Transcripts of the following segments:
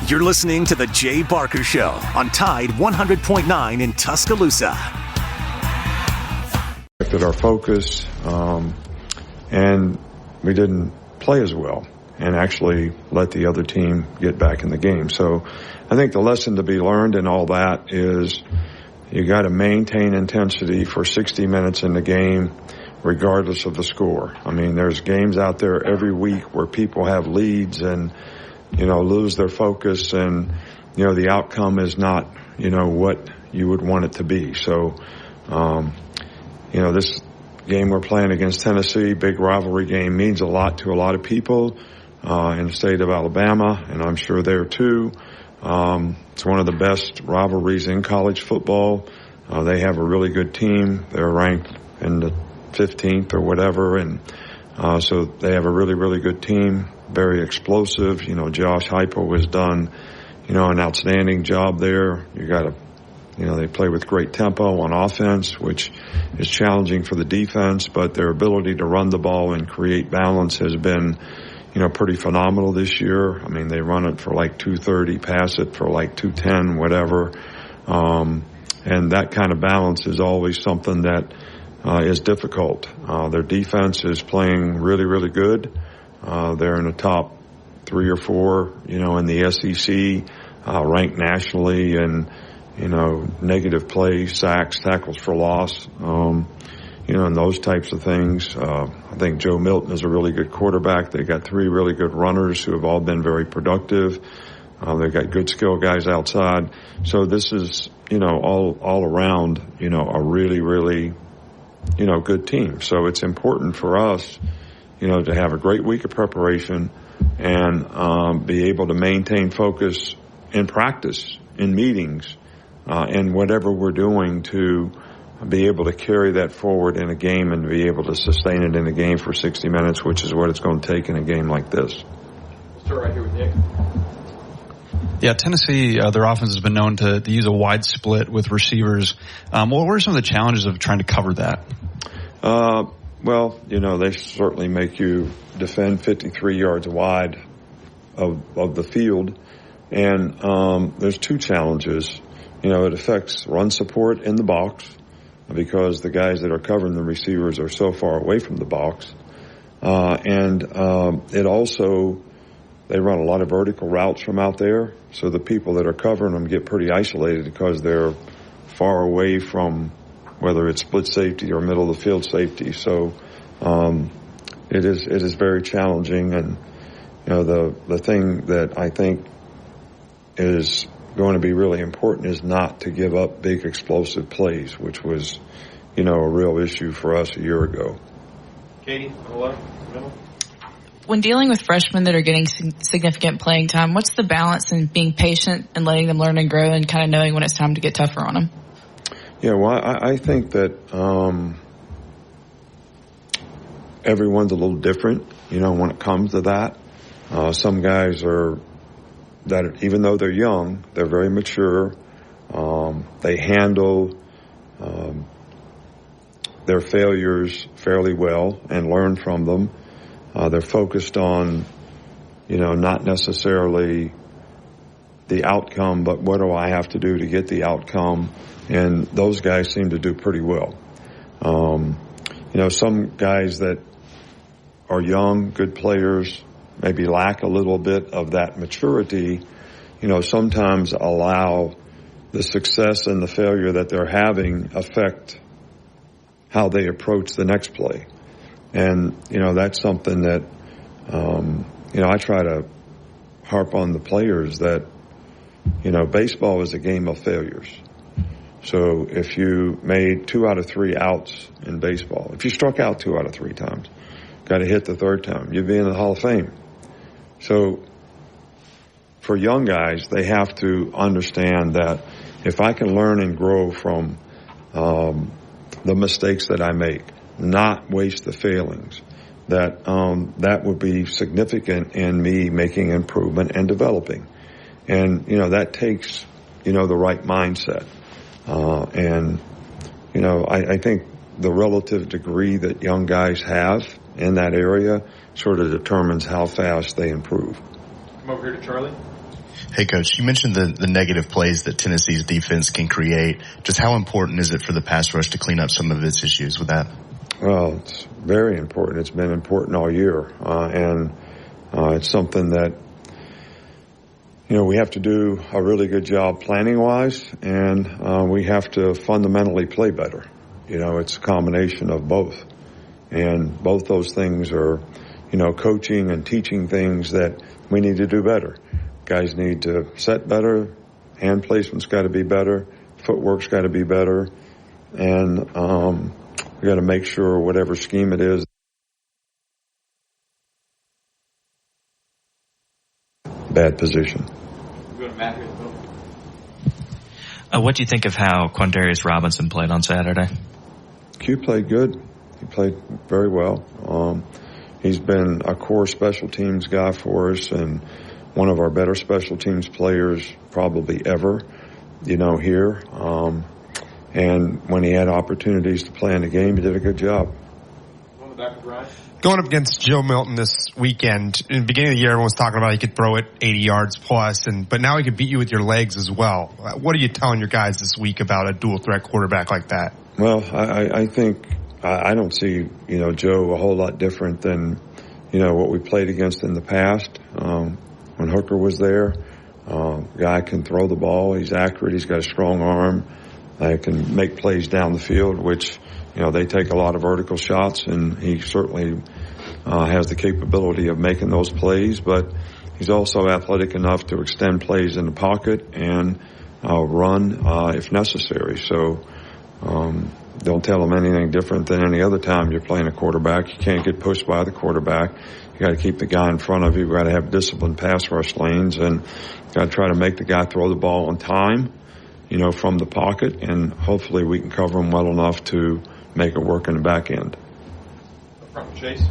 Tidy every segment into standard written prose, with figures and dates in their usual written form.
You're listening to The Jay Barker Show on Tide 100.9 in Tuscaloosa. Our focus, and we didn't play as well and actually let the other team get back in the game. So I think the lesson to be learned in all that is you got to maintain intensity for 60 minutes in the game regardless of the score. I mean, there's games out there every week where people have leads and lose their focus, and, the outcome is not, what you would want it to be. So, this game we're playing against Tennessee, big rivalry game, means a lot to a lot of people, in the state of Alabama, and I'm sure there too. It's one of the best rivalries in college football. They have a really good team. They're ranked in the 15th or whatever, and, so they have a really, really good team. Very explosive. Josh Heupel has done, an outstanding job there. They play with great tempo on offense, which is challenging for the defense, but their ability to run the ball and create balance has been, pretty phenomenal this year. I mean, they run it for like 230, pass it for like 210, whatever. And that kind of balance is always something that is difficult. Their defense is playing really, really good. They're in the top 3 or 4, in the SEC, ranked nationally, and, negative plays, sacks, tackles for loss, and those types of things. I think Joe Milton is a really good quarterback. They got 3 really good runners who have all been very productive. They've got good skill guys outside. So this is, all around, a really, really, good team. So it's important for us, to have a great week of preparation and be able to maintain focus in practice, in meetings, and whatever we're doing to be able to carry that forward in a game and be able to sustain it in a game for 60 minutes, which is what it's going to take in a game like this. Start right here with Nick. Yeah, Tennessee, their offense has been known to use a wide split with receivers. What were some of the challenges of trying to cover that? Well, they certainly make you defend 53 yards wide of the field. And there's 2 challenges. It affects run support in the box because the guys that are covering the receivers are so far away from the box. And it also, they run a lot of vertical routes from out there. So the people that are covering them get pretty isolated because they're far away from whether it's split safety or middle of the field safety. So it is very challenging. And the thing that I think is going to be really important is not to give up big explosive plays, which was a real issue for us a year ago. Katie, on the left, middle. When dealing with freshmen that are getting significant playing time, what's the balance in being patient and letting them learn and grow and kind of knowing when it's time to get tougher on them? Yeah, well, I think that everyone's a little different, when it comes to that. Some guys even though they're young, they're very mature. They handle their failures fairly well and learn from them. They're focused on, not necessarily the outcome, but what do I have to do to get the outcome? And those guys seem to do pretty well. Some guys that are young, good players, maybe lack a little bit of that maturity, sometimes allow the success and the failure that they're having affect how they approach the next play. And, that's something that, I try to harp on the players that, baseball is a game of failures. So if you made 2 out of 3 outs in baseball, if you struck out 2 out of 3 times, got to hit the 3rd time, you'd be in the Hall of Fame. So for young guys, they have to understand that if I can learn and grow from the mistakes that I make, not waste the failings, that would be significant in me making improvement and developing. And, that takes, the right mindset. I think the relative degree that young guys have in that area sort of determines how fast they improve. Come over here to Charlie. Hey, Coach, you mentioned the negative plays that Tennessee's defense can create. Just how important is it for the pass rush to clean up some of its issues with that? Well, it's very important. It's been important all year. And it's something that, we have to do a really good job planning-wise, and we have to fundamentally play better. It's a combination of both. And both those things are, coaching and teaching things that we need to do better. Guys need to set better, hand placement's got to be better, footwork's got to be better, and we got to make sure whatever scheme it is, bad position. We're going to Matthew in the middle. What do you think of how Quandarius Robinson played on Saturday? Q played good. He played very well. He's been a core special teams guy for us and one of our better special teams players probably ever, here. And when he had opportunities to play in the game, he did a good job. On the back of Ryan. Going up against Joe Milton this weekend, in the beginning of the year, everyone was talking about he could throw it 80 yards plus, but now he could beat you with your legs as well. What are you telling your guys this week about a dual threat quarterback like that? Well, I think I don't see, Joe a whole lot different than, what we played against in the past. When Hooker was there, guy can throw the ball. He's accurate. He's got a strong arm. Can make plays down the field, which, they take a lot of vertical shots, and he certainly has the capability of making those plays, but he's also athletic enough to extend plays in the pocket and run if necessary. So don't tell him anything different than any other time you're playing a quarterback. You can't get pushed by the quarterback. You got to keep the guy in front of you. You got to have disciplined pass rush lanes, and got to try to make the guy throw the ball on time, from the pocket, and hopefully we can cover him well enough to make it work in the back end. Up front, Chase.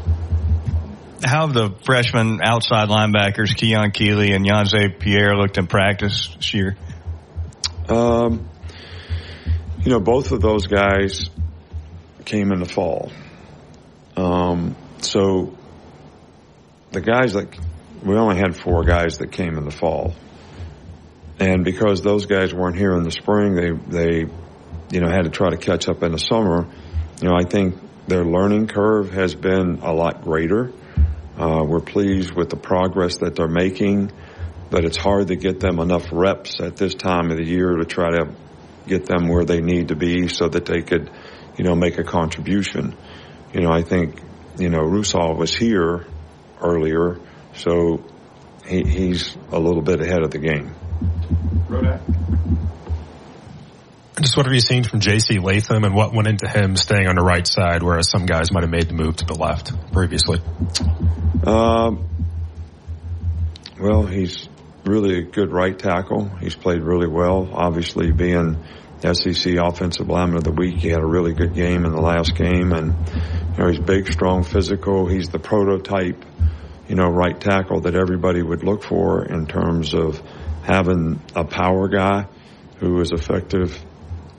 How have the freshman outside linebackers, Keon Keeley and Yonze Pierre, looked in practice this year? Both of those guys came in the fall. So the guys we only had 4 guys that came in the fall. And because those guys weren't here in the spring, they had to try to catch up in the summer. I think their learning curve has been a lot greater. We're pleased with the progress that they're making, but it's hard to get them enough reps at this time of the year to try to get them where they need to be so that they could, make a contribution. I think, Rusal was here earlier, so he's a little bit ahead of the game. Rodak. Just what have you seen from J.C. Latham and what went into him staying on the right side, whereas some guys might have made the move to the left previously? Well, he's really a good right tackle. He's played really well. Obviously, being SEC Offensive Lineman of the Week, he had a really good game in the last game. And, he's big, strong, physical. He's the prototype, right tackle that everybody would look for in terms of having a power guy who is effective,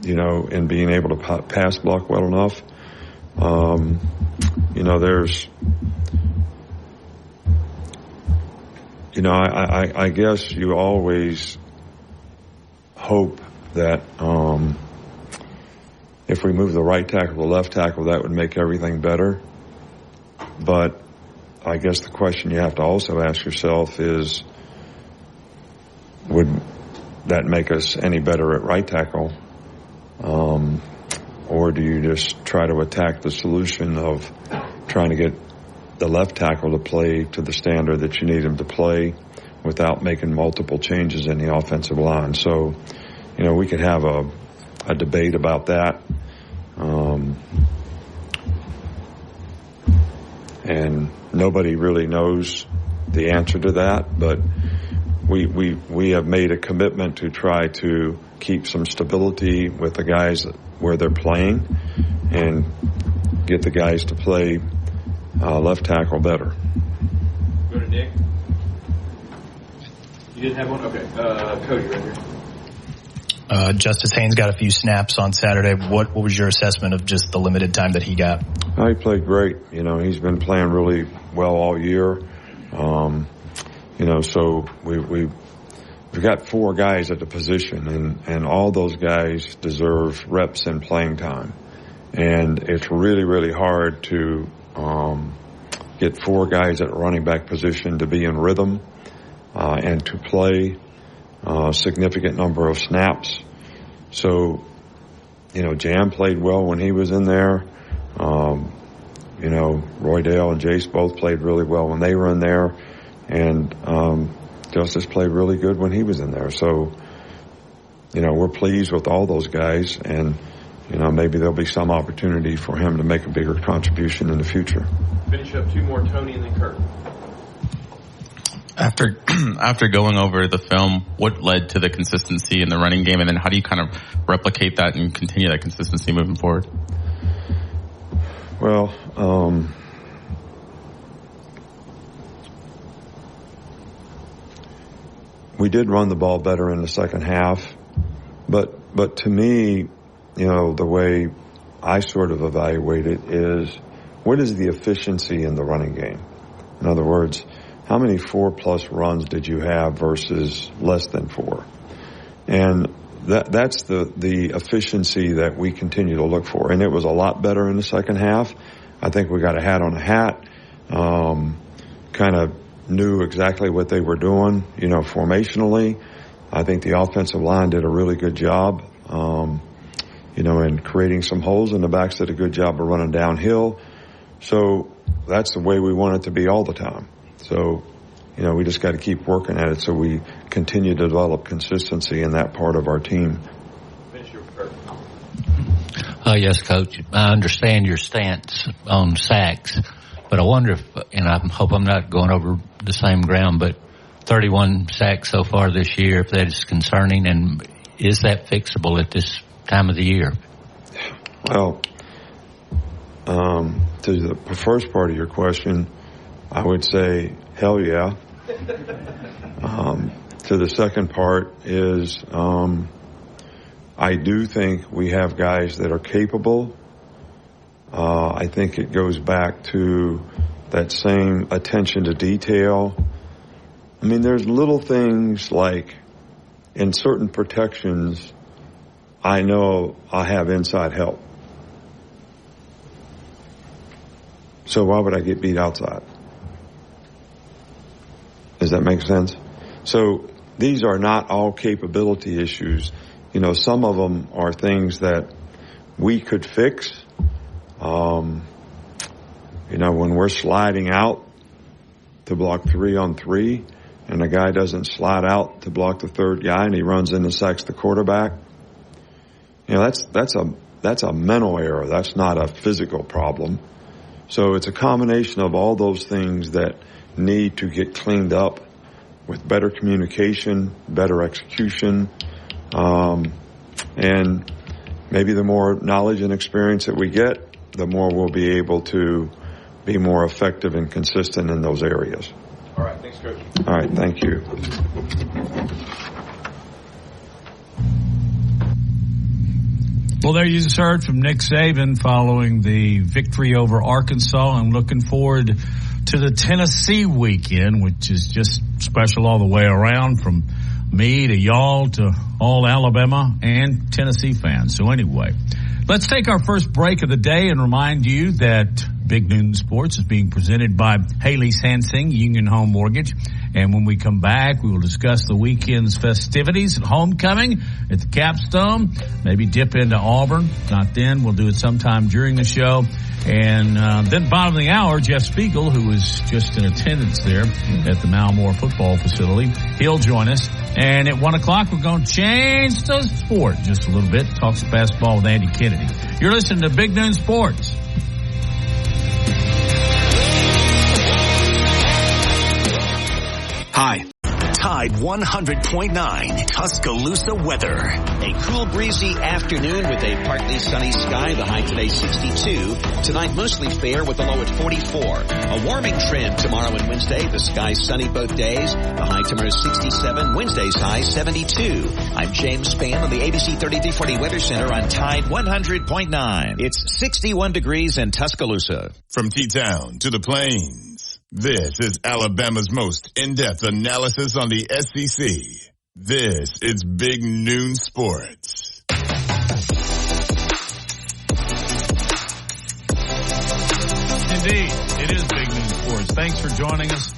in being able to pass block well enough. There's, I guess you always hope that if we move the right tackle to the left tackle, that would make everything better. But I guess the question you have to also ask yourself is, would that make us any better at right tackle? Or do you just try to attack the solution of trying to get the left tackle to play to the standard that you need him to play without making multiple changes in the offensive line? So, we could have a debate about that. And nobody really knows the answer to that, but we have made a commitment to try to keep some stability with the guys where they're playing and get the guys to play left tackle better. Go to Nick. You didn't have one? Okay. Cody, right here. Justice Haynes got a few snaps on Saturday. What was your assessment of just the limited time that he got? He played great. He's been playing really well all year. So we we've got 4 guys at the position, and all those guys deserve reps and playing time. And it's really, really hard to get 4 guys at running back position to be in rhythm and to play a significant number of snaps. So, Jam played well when he was in there. Roydale and Jace both played really well when they were in there. And Justice played really good when he was in there. So, we're pleased with all those guys. And, maybe there'll be some opportunity for him to make a bigger contribution in the future. Finish up 2 more, Tony and then Kurt. After going over the film, what led to the consistency in the running game, and then how do you kind of replicate that and continue that consistency moving forward? Well, we did run the ball better in the second half, but to me, the way I sort of evaluate it is, what is the efficiency in the running game? In other words, how many 4+ runs did you have versus less than 4? And that's the efficiency that we continue to look for. And it was a lot better in the second half. I think we got a hat on a hat, kind of knew exactly what they were doing, formationally. I think the offensive line did a really good job, in creating some holes, and the backs did a good job of running downhill. So that's the way we want it to be all the time. So, we just got to keep working at it so we continue to develop consistency in that part of our team. Yes, Coach. I understand your stance on sacks, but I wonder if, and I hope I'm not going over the same ground, but 31 sacks so far this year, if that is concerning, and is that fixable at this time of the year? Well, to the first part of your question, I would say, hell yeah. To the second part is, I do think we have guys that are capable. I think it goes back to that same attention to detail. I mean, there's little things like in certain protections, I know I have inside help. So why would I get beat outside? Does that make sense? So these are not all capability issues. Some of them are things that we could fix. When we're sliding out to block 3-on-3 and the guy doesn't slide out to block the third guy and he runs in and sacks the quarterback, that's a mental error. That's not a physical problem. So it's a combination of all those things that need to get cleaned up with better communication, better execution, and maybe the more knowledge and experience that we get, the more we'll be able to be more effective and consistent in those areas. All right, thanks, Coach. All right, thank you. Well, there you just heard from Nick Saban following the victory over Arkansas. I'm looking forward to the Tennessee weekend, which is just special all the way around, from me to y'all to all Alabama and Tennessee fans. So anyway, let's take our first break of the day and remind you that Big Noon Sports is being presented by Haley Sansing, Union Home Mortgage. And when we come back, we will discuss the weekend's festivities at homecoming at the Capstone. Maybe dip into Auburn. Not then. We'll do it sometime during the show. And then bottom of the hour, Jeff Spiegel, who was just in attendance there at the Malmore football facility, he'll join us. And at 1 o'clock, we're going to change the sport just a little bit. Talks basketball with Andy Kennedy. You're listening to Big Noon Sports. Hi. Tide 100.9 Tuscaloosa weather. A cool, breezy afternoon with a partly sunny sky. The high today 62. Tonight mostly fair with the low at 44. A warming trend tomorrow and Wednesday. The sky's sunny both days. The high tomorrow is 67. Wednesday's high 72. I'm James Spann on the ABC 3340 Weather Center on Tide 100.9. It's 61 degrees in Tuscaloosa. From T-Town to the Plains, this is Alabama's most in-depth analysis on the SEC. This is Big Noon Sports. Indeed, it is Big Noon Sports. Thanks for joining us.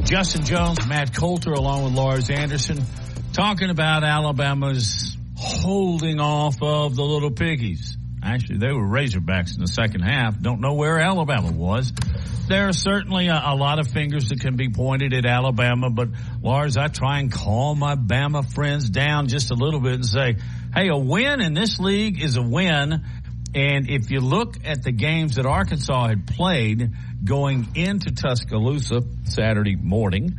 Justin Jones, Matt Coulter, along with Lars Anderson, talking about Alabama's holding off of the Little Piggies. Actually, they were Razorbacks in the second half. Don't know where Alabama was. There are certainly a lot of fingers that can be pointed at Alabama, but Lars, I try and calm my Bama friends down just a little bit and say, hey, a win in this league is a win. And if you look at the games that Arkansas had played going into Tuscaloosa Saturday morning,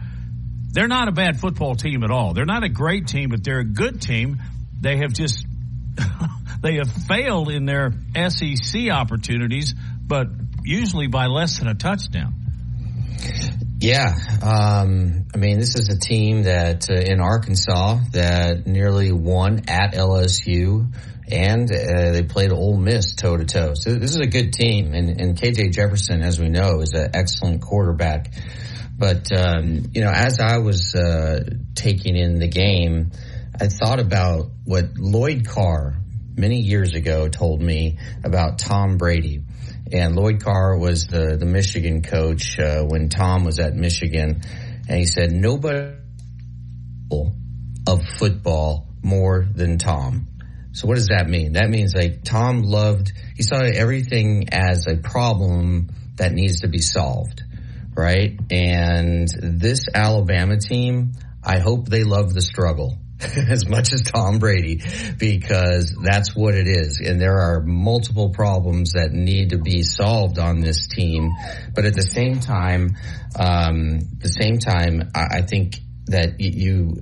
they're not a bad football team at all. They're not a great team, but they're a good team. They have just they have failed in their SEC opportunities, but usually by less than a touchdown. Yeah. I mean, this is a team that in Arkansas that nearly won at LSU, and they played Ole Miss toe-to-toe. So this is a good team, and KJ Jefferson, as we know, is an excellent quarterback. But, as I was taking in the game, I thought about what Lloyd Carr many years ago told me about Tom Brady. And Lloyd Carr was the Michigan coach when Tom was at Michigan. And he said, nobody of football more than Tom. So what does that mean? That means like Tom he saw everything as a problem that needs to be solved, right? And this Alabama team, I hope they love the struggle as much as Tom Brady, because that's what it is. And there are multiple problems that need to be solved on this team. But at the same time, I think that you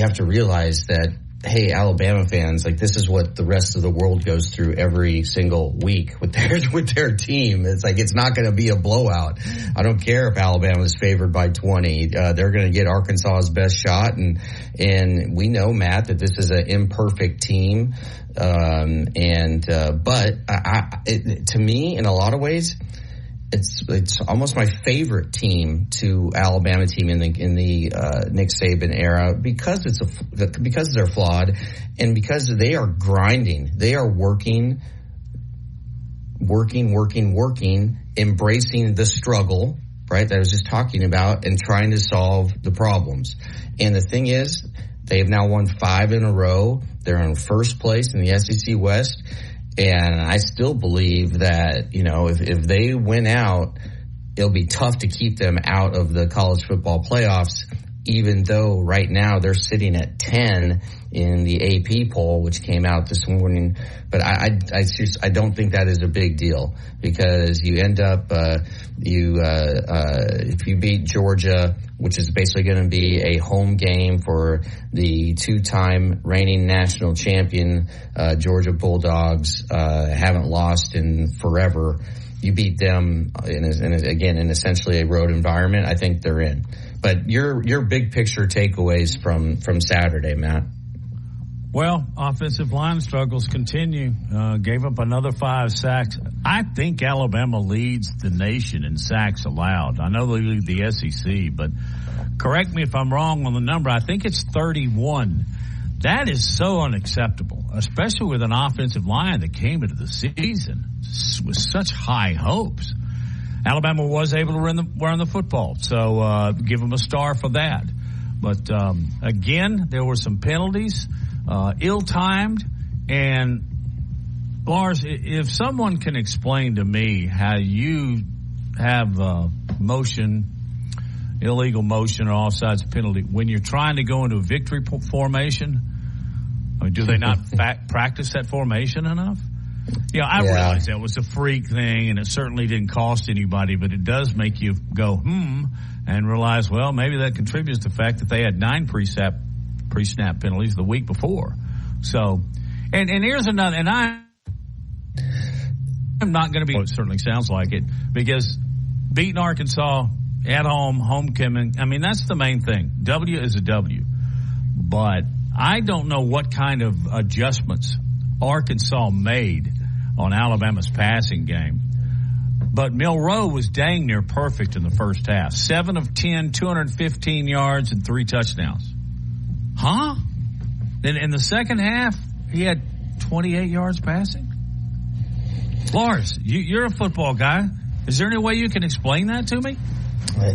have to realize that, hey, Alabama fans, like this is what the rest of the world goes through every single week with their team. It's like, it's not going to be a blowout. I don't care if Alabama is favored by 20. They're going to get Arkansas's best shot. And we know, Matt, that this is an imperfect team. But to me, in a lot of ways, it's almost my favorite team to Alabama team in the Nick Saban era, because they're flawed and because they are grinding. They are working, embracing the struggle, right, that I was just talking about, and trying to solve the problems. And the thing is, they have now won 5 in a row. They're in first place in the SEC West. And I still believe that, if they win out, it'll be tough to keep them out of the college football playoffs, even though right now they're sitting at 10 in the AP poll, which came out this morning. But I don't think that is a big deal, because you end up, if you beat Georgia, which is basically going to be a home game for the 2-time reigning national champion, Georgia Bulldogs, haven't lost in forever. You beat them in essentially a road environment. I think they're in. But your big picture takeaways from Saturday, Matt. Well, offensive line struggles continue. Gave up another 5 sacks. I think Alabama leads the nation in sacks allowed. I know they lead the SEC, but correct me if I'm wrong on the number. I think it's 31. That is so unacceptable, especially with an offensive line that came into the season with such high hopes. Alabama was able to run the football, so give them a star for that. But again, there were some penalties, ill-timed. And Lars, if someone can explain to me how you have illegal motion or offsides penalty when you're trying to go into a victory formation, I mean, do they not practice that formation enough? I realize that was a freak thing, and it certainly didn't cost anybody, but it does make you go, and realize, well, maybe that contributes to the fact that they had 9 pre-snap penalties the week before. So, and here's another, and I'm not going to be, it certainly sounds like it, because beating Arkansas at home, homecoming, I mean, that's the main thing. W is a W. But I don't know what kind of adjustments Arkansas made on Alabama's passing game. But Milroe was dang near perfect in the first half. 7 of 10, 215 yards and 3 touchdowns. Huh? Then in the second half, he had 28 yards passing. Lars, you're a football guy. Is there any way you can explain that to me?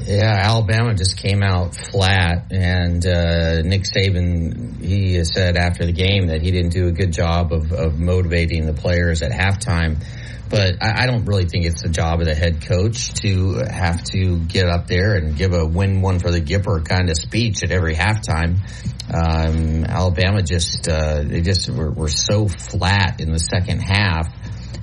Yeah, Alabama just came out flat, and Nick Saban, he said after the game that he didn't do a good job of motivating the players at halftime. But I don't really think it's the job of the head coach to have to get up there and give a win one for the Gipper kind of speech at every halftime. Alabama they were so flat in the second half.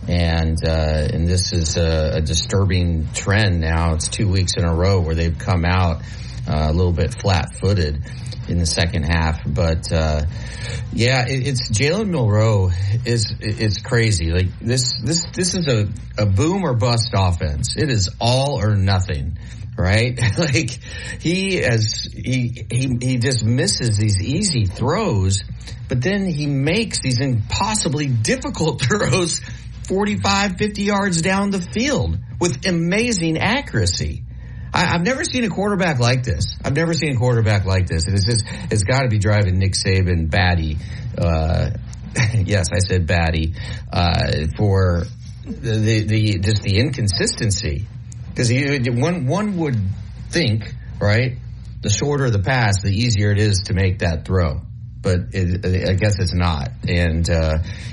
And this is a disturbing trend now. It's 2 weeks in a row where they've come out a little bit flat-footed in the second half. But it's Jalen Milroe is crazy. Like this is a boom or bust offense. It is all or nothing, right? Like he just misses these easy throws, but then he makes these impossibly difficult throws 45, 50 yards down the field with amazing accuracy. I've never seen a quarterback like this. And it's got to be driving Nick Saban batty. Yes, I said batty, for the inconsistency. Because one would think, right, the shorter the pass, the easier it is to make that throw. But I guess it's not. And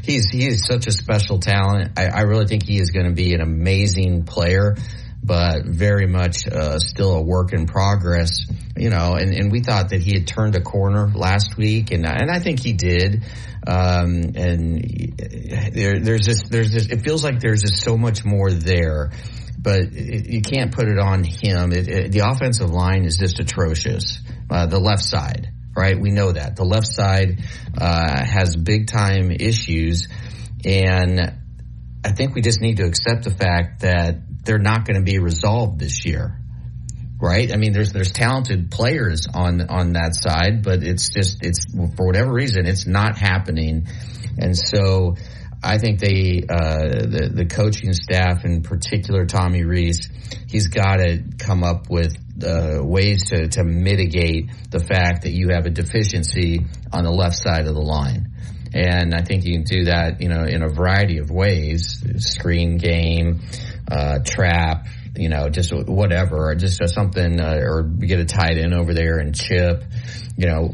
he is such a special talent. I really think he is going to be an amazing player, but very much still a work in progress. You know, and we thought that he had turned a corner last week, and I think he did. And there's just it feels like there's just so much more there. But you can't put it on him. The offensive line is just atrocious. The left side. Right, we know that the left side has big time issues, and I think we just need to accept the fact that they're not going to be resolved this year. Right? I mean, there's talented players on that side, but it's for whatever reason it's not happening, and so I think the coaching staff, in particular Tommy Rees, he's got to come up with ways to mitigate the fact that you have a deficiency on the left side of the line. And I think you can do that, you know, in a variety of ways: screen game, trap, you know, just whatever, or just something, or get a tight end over there and chip. You know,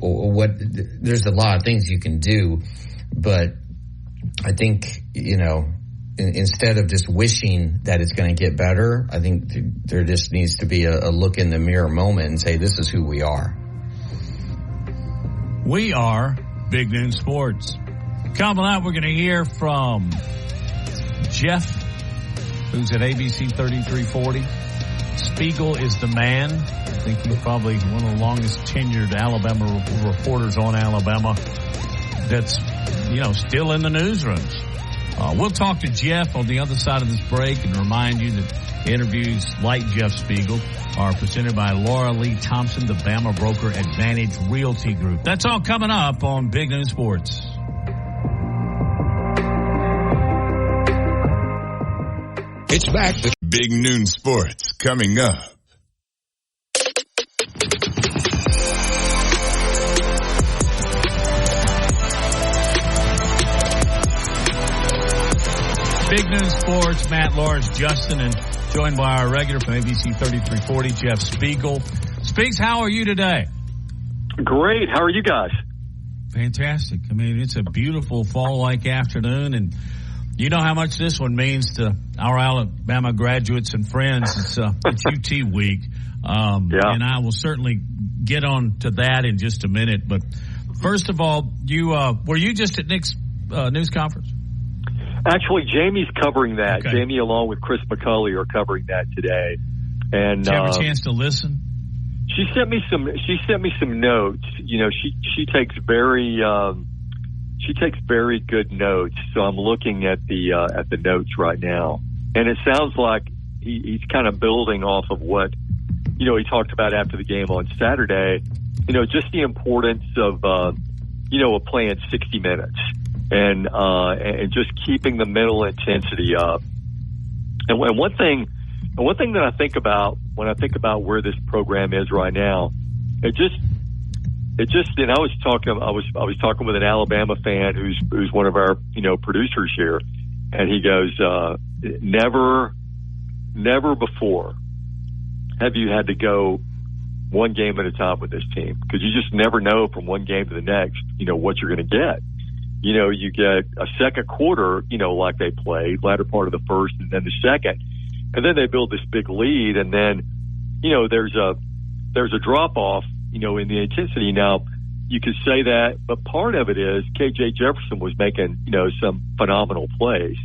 there's a lot of things you can do, but I think, you know, instead of just wishing that it's going to get better, I think there just needs to be a look in the mirror moment and say, this is who we are. We are Big Noon Sports. Coming up, we're going to hear from Jeff, who's at ABC 3340. Spiegel is the man. I think he's probably one of the longest tenured Alabama reporters on Alabama that's, you know, still in the newsrooms. We'll talk to Jeff on the other side of this break and remind you that interviews like Jeff Spiegel are presented by Laura Lee Thompson, the Bama Broker Advantage Realty Group. That's all coming up on Big Noon Sports. It's back to Big Noon Sports coming up. Big Noon Sports, Matt, Lars, Justin, and joined by our regular from ABC 3340, Jeff Spiegel. Speaks, how are you today? Great. How are you guys? Fantastic. I mean, it's a beautiful fall-like afternoon, and you know how much this one means to our Alabama graduates and friends. It's UT week. And I will certainly get on to that in just a minute. But first of all, were you just at Nick's news conference? Actually, Jamie's covering that. Okay. Jamie, along with Chris McCulley, are covering that today. And did you have a chance to listen? She sent me some notes. You know, she takes very good notes. So I'm looking at the notes right now, and it sounds like he's kind of building off of what, you know, he talked about after the game on Saturday. You know, just the importance of of playing 60 minutes. And just keeping the mental intensity up. And one thing that I think about when I think about where this program is right now, it just, and I was talking with an Alabama fan who's one of our, producers here, and he goes, never before have you had to go one game at a time with this team, because you just never know from one game to the next, what you're going to get. You get a second quarter, like they played, latter part of the first and then the second, and then they build this big lead, and then, there's a drop off, in the intensity. Now, you could say that, but part of it is KJ Jefferson was making, some phenomenal plays.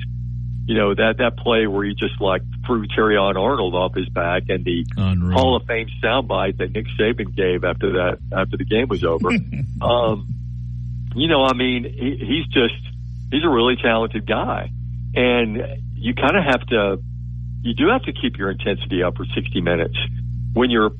That play where he just threw Terrion Arnold off his back, and the Hall of Fame soundbite that Nick Saban gave after the game was over. He's a really talented guy, and you kind of you do have to keep your intensity up for 60 minutes when you're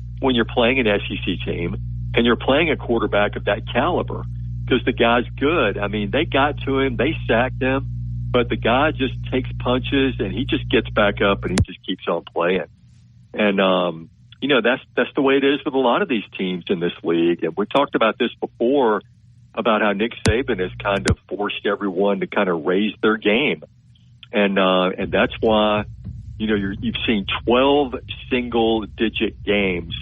playing an SEC team and you're playing a quarterback of that caliber, because the guy's good. I mean, they got to him, they sacked him, but the guy just takes punches and he just gets back up and he just keeps on playing. And, that's the way it is with a lot of these teams in this league. And we talked about this before, about how Nick Saban has kind of forced everyone to kind of raise their game. And that's why, you've seen 12 single digit games,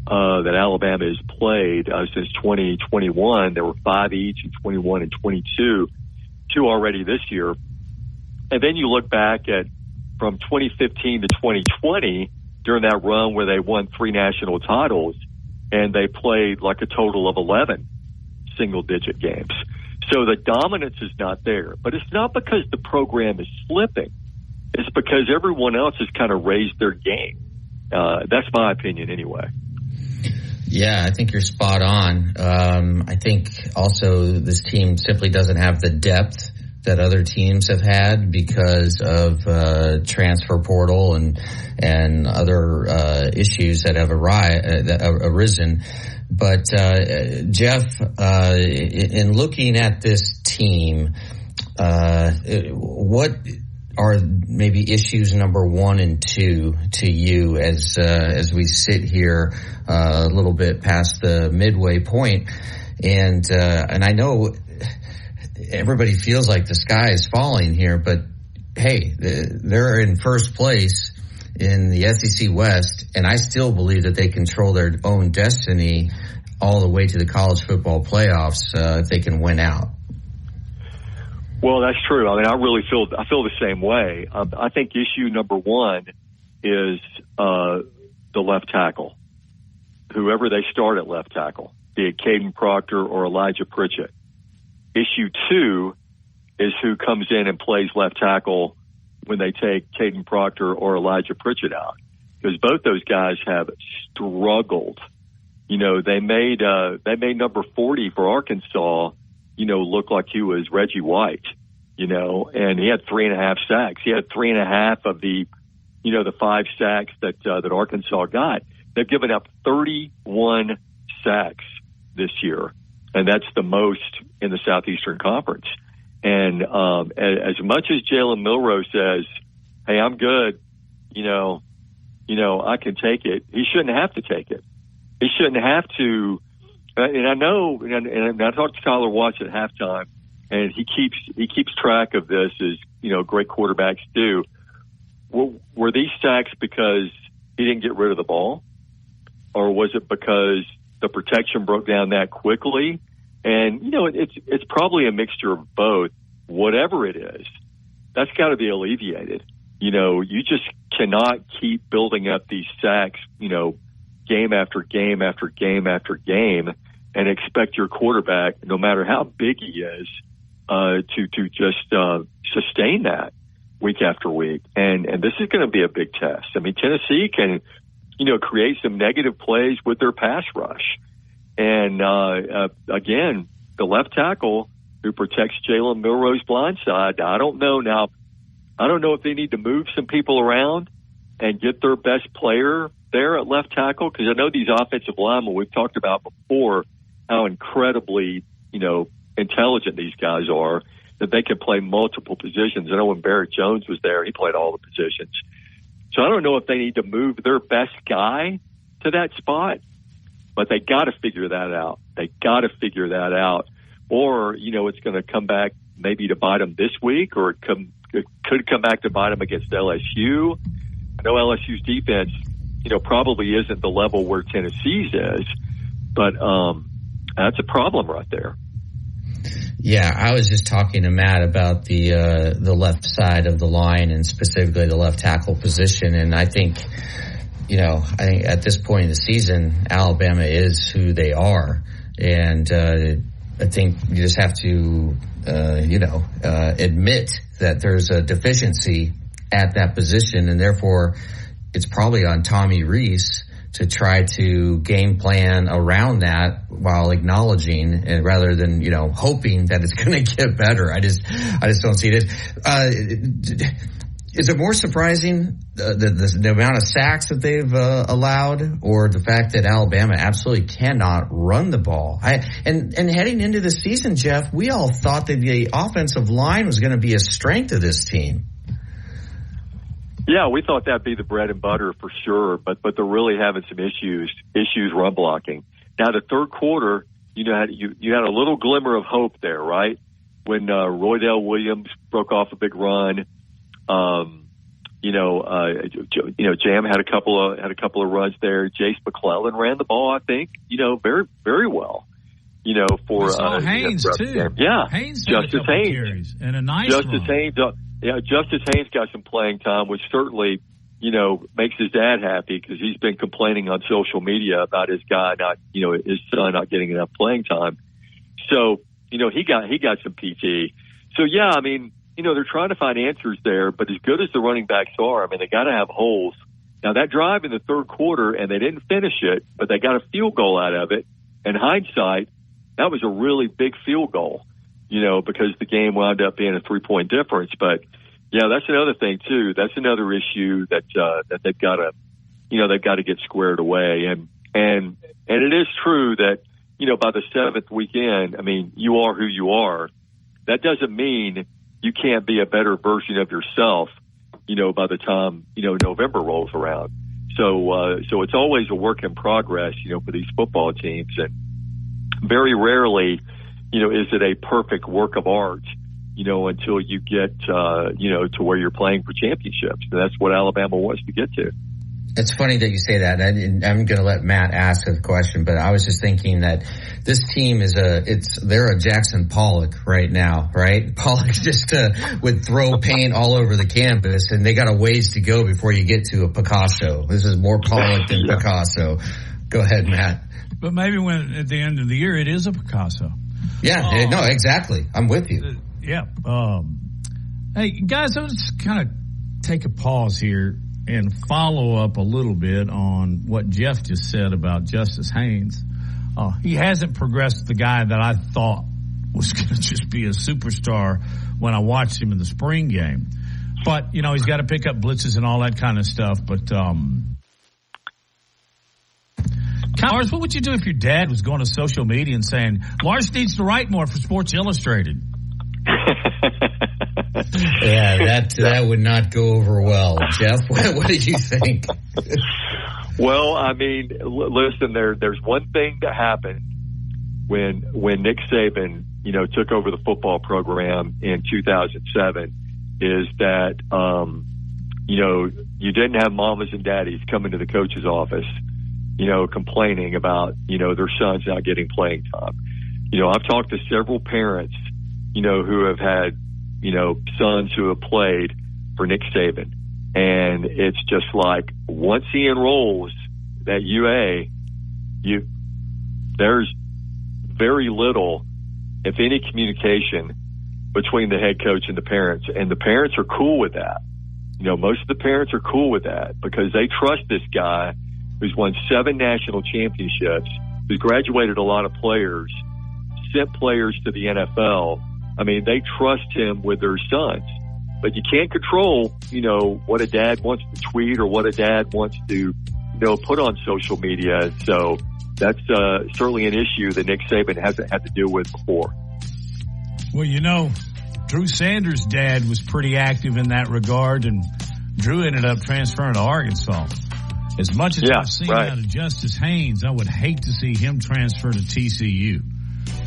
that Alabama has played, since 2021. There were 5 each in 21 and 22, 2 already this year. And then you look back at from 2015 to 2020, during that run where they won 3 national titles, and they played a total of 11 single-digit games. So the dominance is not there. But it's not because the program is slipping. It's because everyone else has kind of raised their game. That's my opinion anyway. Yeah, I think you're spot on. I think also this team simply doesn't have the depth that other teams have had because of transfer portal and other issues that have arisen. But Jeff, in looking at this team, what are maybe issues number 1 and 2 to you as we sit here a little bit past the midway point? And I know everybody feels like the sky is falling here, but hey, they're in first place in the SEC West, and I still believe that they control their own destiny all the way to the college football playoffs if they can win out. Well, that's true. I mean, I feel the same way. I think issue number 1 is the left tackle. Whoever they start at left tackle, be it Caden Proctor or Elijah Pritchett. Issue 2 is who comes in and plays left tackle when they take Caden Proctor or Elijah Pritchett out, because both those guys have struggled. They made number 40 for Arkansas, look like he was Reggie White, and he had 3.5 sacks. He had 3.5 of the 5 sacks that Arkansas got. They've given up 31 sacks this year, and that's the most in the Southeastern Conference. And as much as Jalen Milroe says, "Hey, I'm good," I can take it. He shouldn't have to take it. He shouldn't have to. And I know, and I talked to Tyler Watts at halftime, and he keeps track of this, as great quarterbacks do. Were these sacks because he didn't get rid of the ball, or was it because the protection broke down that quickly? And it's probably a mixture of both. Whatever it is, that's got to be alleviated. You just cannot keep building up these sacks, game after game after game after game, and expect your quarterback, no matter how big he is, to just sustain that week after week. And this is going to be a big test. I mean, Tennessee can, create some negative plays with their pass rush. And again, the left tackle who protects Jalen Milroe's blind side, I don't know if they need to move some people around and get their best player there at left tackle, because I know these offensive linemen, we've talked about before how incredibly, intelligent these guys are, that they can play multiple positions. I know when Barrett Jones was there, he played all the positions. So I don't know if they need to move their best guy to that spot, But they got to figure that out. Or, it's going to come back maybe to bite them this week, or it could come back to bite them against LSU. I know LSU's defense, probably isn't the level where Tennessee's is, but that's a problem right there. Yeah, I was just talking to Matt about the left side of the line and specifically the left tackle position, and I think at this point in the season, Alabama is who they are, and I think you just have to admit that there's a deficiency at that position, and therefore it's probably on Tommy Rees to try to game plan around that while acknowledging, and rather than hoping that it's going to get better. I just don't see it. Is it more surprising the amount of sacks that they've allowed, or the fact that Alabama absolutely cannot run the ball? And heading into the season, Jeff, we all thought that the offensive line was going to be a strength of this team. Yeah, we thought that'd be the bread and butter for sure, but they're really having some issues run blocking. Now, the third quarter, you had a little glimmer of hope there, right? When Roydell Williams broke off a big run. Jam had a couple of runs there. Jace McClellan ran the ball, I think, very, very well. For Haynes too. Yeah, Haynes Justice Haynes carries and a nice Justice run. Haynes. Justice Haynes got some playing time, which certainly, makes his dad happy, because he's been complaining on social media about his guy his son not getting enough playing time. So, he got some PT. So yeah, I mean, they're trying to find answers there, but as good as the running backs are, I mean, they got to have holes. Now, that drive in the third quarter, and they didn't finish it, but they got a field goal out of it. In hindsight, that was a really big field goal, because the game wound up being a 3-point difference. But yeah, that's another thing too. That's another issue that they've got to get squared away. And it is true that, by the 7th weekend, I mean, you are who you are. That doesn't mean you can't be a better version of yourself, by the time, November rolls around. So it's always a work in progress, for these football teams. And very rarely, is it a perfect work of art, until you get, to where you're playing for championships. And that's what Alabama wants to get to. It's funny that you say that. I'm going to let Matt ask a question, but I was just thinking that this team they're a Jackson Pollock right now, right? Pollock just would throw paint all over the canvas, and they got a ways to go before you get to a Picasso. This is more Pollock than Picasso. Go ahead, Matt. But maybe when at the end of the year it is a Picasso. Yeah, no, exactly. I'm with you. Yeah. Hey, guys, let's kind of take a pause here and follow up a little bit on what Jeff just said about Justice Haynes. He hasn't progressed the guy that I thought was going to just be a superstar when I watched him in the spring game. But, he's got to pick up blitzes and all that kind of stuff. But, Lars, what would you do if your dad was going to social media and saying, Lars needs to write more for Sports Illustrated? Yeah, that would not go over well. Jeff, what do you think? Well, I mean, listen, there's one thing that happened when Nick Saban, took over the football program in 2007 is that, you didn't have mamas and daddies coming to the coach's office, complaining about, their sons not getting playing time. I've talked to several parents, who have had, sons who have played for Nick Saban. And it's just like, once he enrolls at UA, there's very little, if any, communication between the head coach and the parents. And the parents are cool with that. Most of the parents are cool with that because they trust this guy who's won 7 national championships, who's graduated a lot of players, sent players to the NFL. I mean, they trust him with their sons. But you can't control, what a dad wants to tweet or what a dad wants to, put on social media. So that's certainly an issue that Nick Saban hasn't had to deal with before. Well, Drew Sanders' dad was pretty active in that regard, and Drew ended up transferring to Arkansas. As much as I've seen out of Justice Haynes, I would hate to see him transfer to TCU.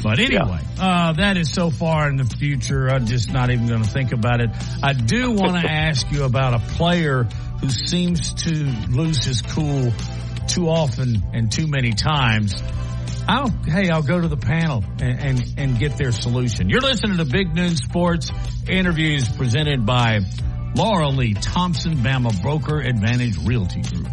But anyway, that is so far in the future, I'm just not even going to think about it. I do want to ask you about a player who seems to lose his cool too often and too many times. I'll go to the panel and get their solution. You're listening to Big Noon Sports interviews presented by Laura Lee Thompson, Bama Broker Advantage Realty Group.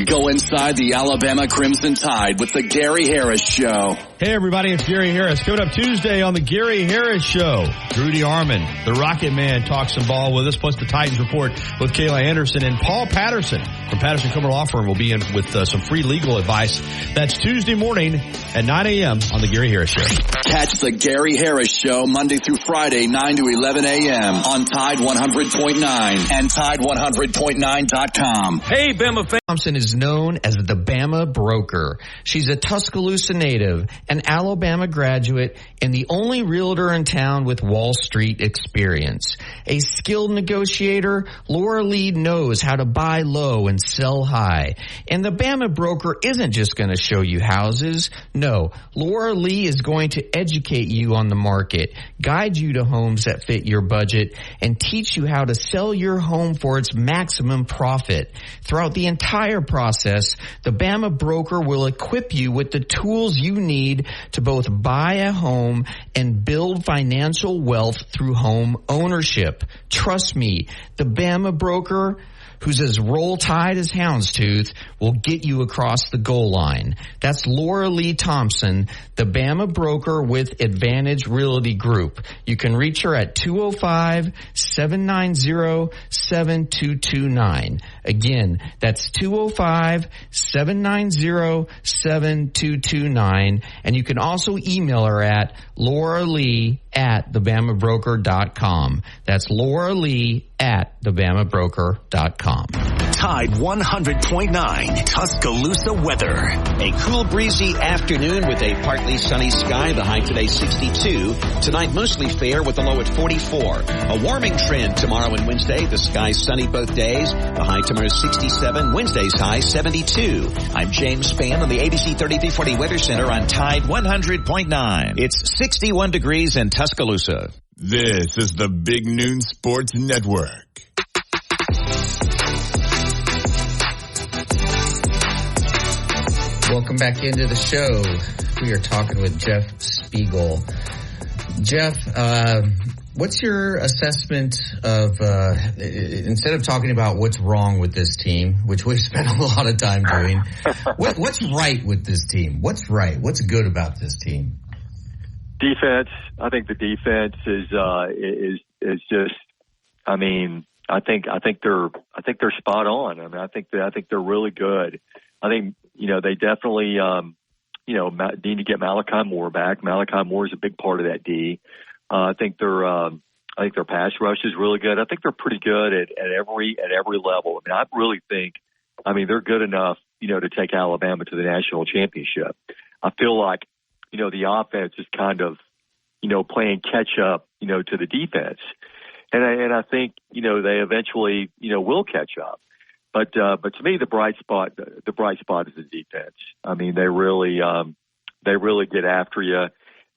Go inside the Alabama Crimson Tide with the Gary Harris Show. Hey everybody, it's Gary Harris. Coming up Tuesday on the Gary Harris Show, Rudy Armand, the Rocket Man, talks some ball with us, plus the Titans Report with Kayla Anderson, and Paul Patterson from Patterson Comer Law Firm will be in with some free legal advice. That's Tuesday morning at 9 a.m. on the Gary Harris Show. Catch the Gary Harris Show Monday through Friday, 9 to 11 a.m. on Tide 100.9 and Tide100.9.com. Hey, Bama fans. Thompson is known as the Bama Broker. She's a Tuscaloosa native, an Alabama graduate, and the only realtor in town with Wall Street experience. A skilled negotiator, Laura Lee knows how to buy low and sell high. And the Bama Broker isn't just going to show you houses. No, Laura Lee is going to educate you on the market, guide you to homes that fit your budget, and teach you how to sell your home for its maximum profit. Throughout the entire process, the Bama Broker will equip you with the tools you need to both buy a home and build financial wealth through home ownership. Trust me, the Bama Broker, who's as Roll Tide as houndstooth, will get you across the goal line. That's Laura Lee Thompson, the Bama Broker with Advantage Realty Group. You can reach her at 205-790-7229. Again, that's 205-790-7229. And you can also email her at lauralee@thebamabroker.com. That's Laura Lee at thebamabroker.com. Tide 100.9 Tuscaloosa weather. A cool, breezy afternoon with a partly sunny sky. The high today 62. Tonight mostly fair with a low at 44. A warming trend tomorrow and Wednesday. The sky sunny both days. The high tomorrow is 67. Wednesday's high 72. I'm James Spann on the ABC 3340 Weather Center on Tide 100.9. It's 61 degrees in Tuscaloosa. This is the Big Noon Sports Network. Welcome back into the show. We are talking with Jeff Spiegel. Jeff, what's your assessment of, instead of talking about what's wrong with this team, which we've spent a lot of time doing, what's right with this team? What's right? What's good about this team? Defense. I think the defense is just. I mean, I think they're spot on. I mean, I think they're really good. I think they definitely need to get Malachi Moore back. Malachi Moore is a big part of that D. I think their pass rush is really good. I think they're pretty good at every level. I mean, I really think. I mean, they're good enough to take Alabama to the national championship. I feel like. The offense is kind of, playing catch up, to the defense. And I think, they eventually, will catch up. But to me, the bright spot is the defense. I mean, they really get after you.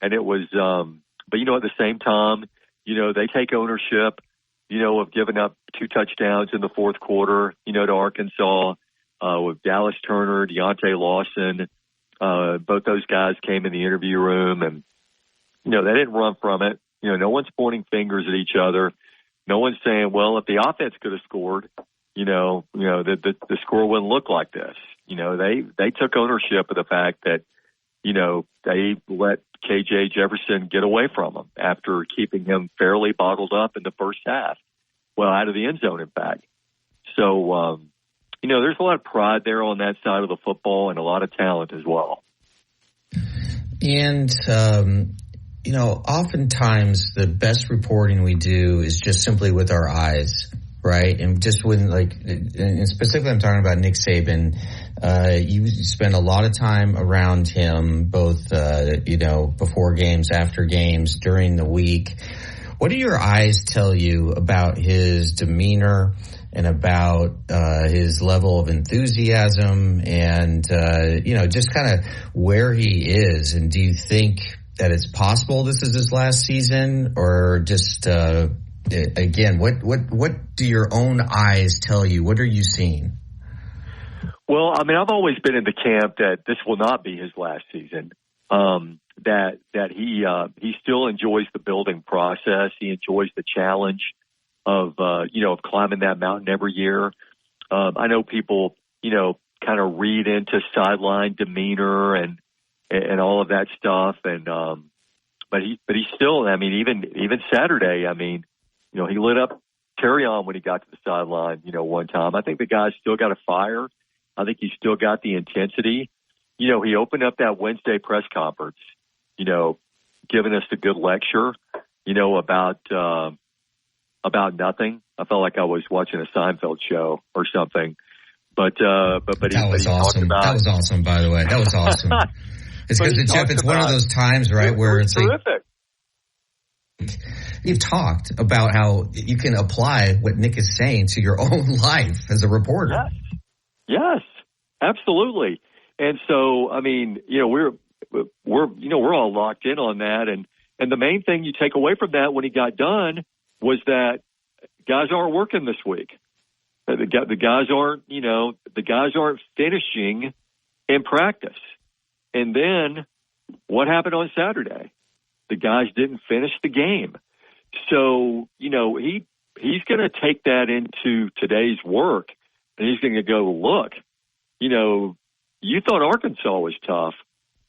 And it was, but at the same time, they take ownership, of giving up 2 touchdowns in the fourth quarter, to Arkansas, with Dallas Turner, Deontay Lawson. Both those guys came in the interview room and, they didn't run from it. No one's pointing fingers at each other. No one's saying, well, if the offense could have scored, the score wouldn't look like this. They took ownership of the fact that, they let KJ Jefferson get away from them after keeping him fairly bottled up in the first half. Well, out of the end zone, in fact. So, there's a lot of pride there on that side of the football and a lot of talent as well. And, oftentimes the best reporting we do is just simply with our eyes, right? And just when, and specifically I'm talking about Nick Saban, you spend a lot of time around him, both, before games, after games, during the week. What do your eyes tell you about his demeanor and about his level of enthusiasm and, just kind of where he is? And do you think that it's possible this is his last season, or just, again, what do your own eyes tell you? What are you seeing? Well, I mean, I've always been in the camp that this will not be his last season. That he still enjoys the building process. He enjoys the challenge of climbing that mountain every year. I know people, kind of read into sideline demeanor and all of that stuff. And, but he still, I mean, even Saturday, I mean, he lit up Terrion when he got to the sideline, one time. I think the guy's still got a fire. I think he's still got the intensity. He opened up that Wednesday press conference, giving us a good lecture, about nothing. I felt like I was watching a Seinfeld show or something. But that was awesome. That was awesome, by the way. That was awesome. It's because, Jeff, it's one of those times, right, where it's terrific. You've talked about how you can apply what Nick is saying to your own life as a reporter. Yes, absolutely. And so, I mean, we're all locked in on that. And the main thing you take away from that when he got done was that guys aren't working this week. The guys aren't finishing in practice. And then what happened on Saturday? The guys didn't finish the game. So, he's going to take that into today's work, and he's going to go, look, you thought Arkansas was tough.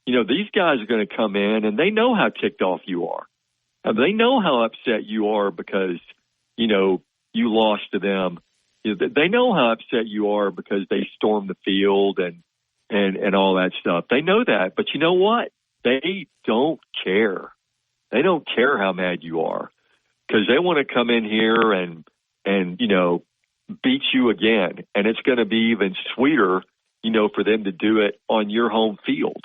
These guys are going to come in, and they know how ticked off you are. They know how upset you are because, you lost to them. They know how upset you are because they stormed the field and all that stuff. They know that. But you know what? They don't care. They don't care how mad you are because they want to come in here and beat you again. And it's going to be even sweeter, for them to do it on your home field.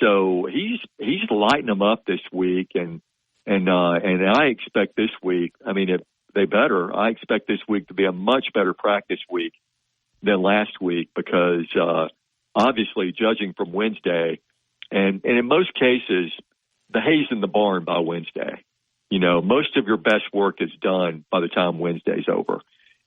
So he's lighting them up this week, and I expect this week. I mean, if they better, I expect this week to be a much better practice week than last week because obviously, judging from Wednesday, and in most cases, the hay's in the barn by Wednesday. Most of your best work is done by the time Wednesday's over.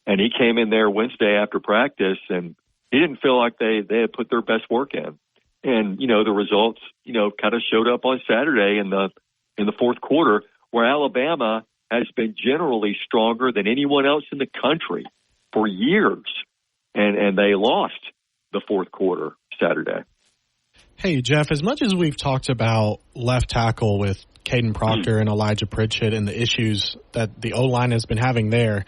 And he came in there Wednesday after practice, and he didn't feel like they had put their best work in. And, the results, kind of showed up on Saturday in the fourth quarter, where Alabama has been generally stronger than anyone else in the country for years. And they lost the fourth quarter Saturday. Hey, Jeff, as much as we've talked about left tackle with Caden Proctor and Elijah Pritchett and the issues that the O-line has been having there,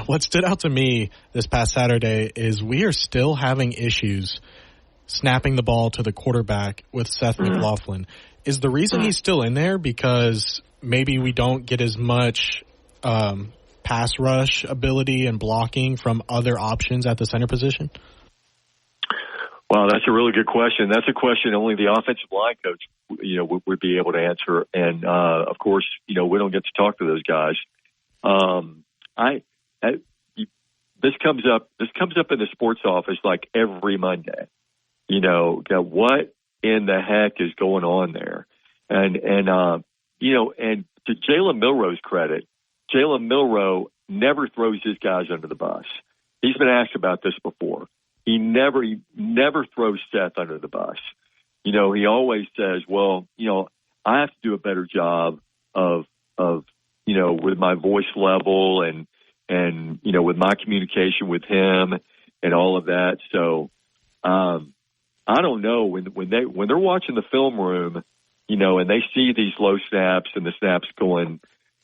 what stood out to me this past Saturday is we are still having issues snapping the ball to the quarterback with Seth McLaughlin. Is the reason he's still in there because maybe we don't get as much pass rush ability and blocking from other options at the center position? Wow, that's a really good question. That's a question only the offensive line coach, would be able to answer. And, of course, we don't get to talk to those guys. This comes up in the sports office like every Monday. What in the heck is going on there? And to Jalen Milroe's credit, Jalen Milroe never throws his guys under the bus. He's been asked about this before. He never throws Seth under the bus. He always says, well, I have to do a better job of with my voice level and with my communication with him and all of that. So, I don't know when they're watching the film room, and they see these low snaps and the snaps going,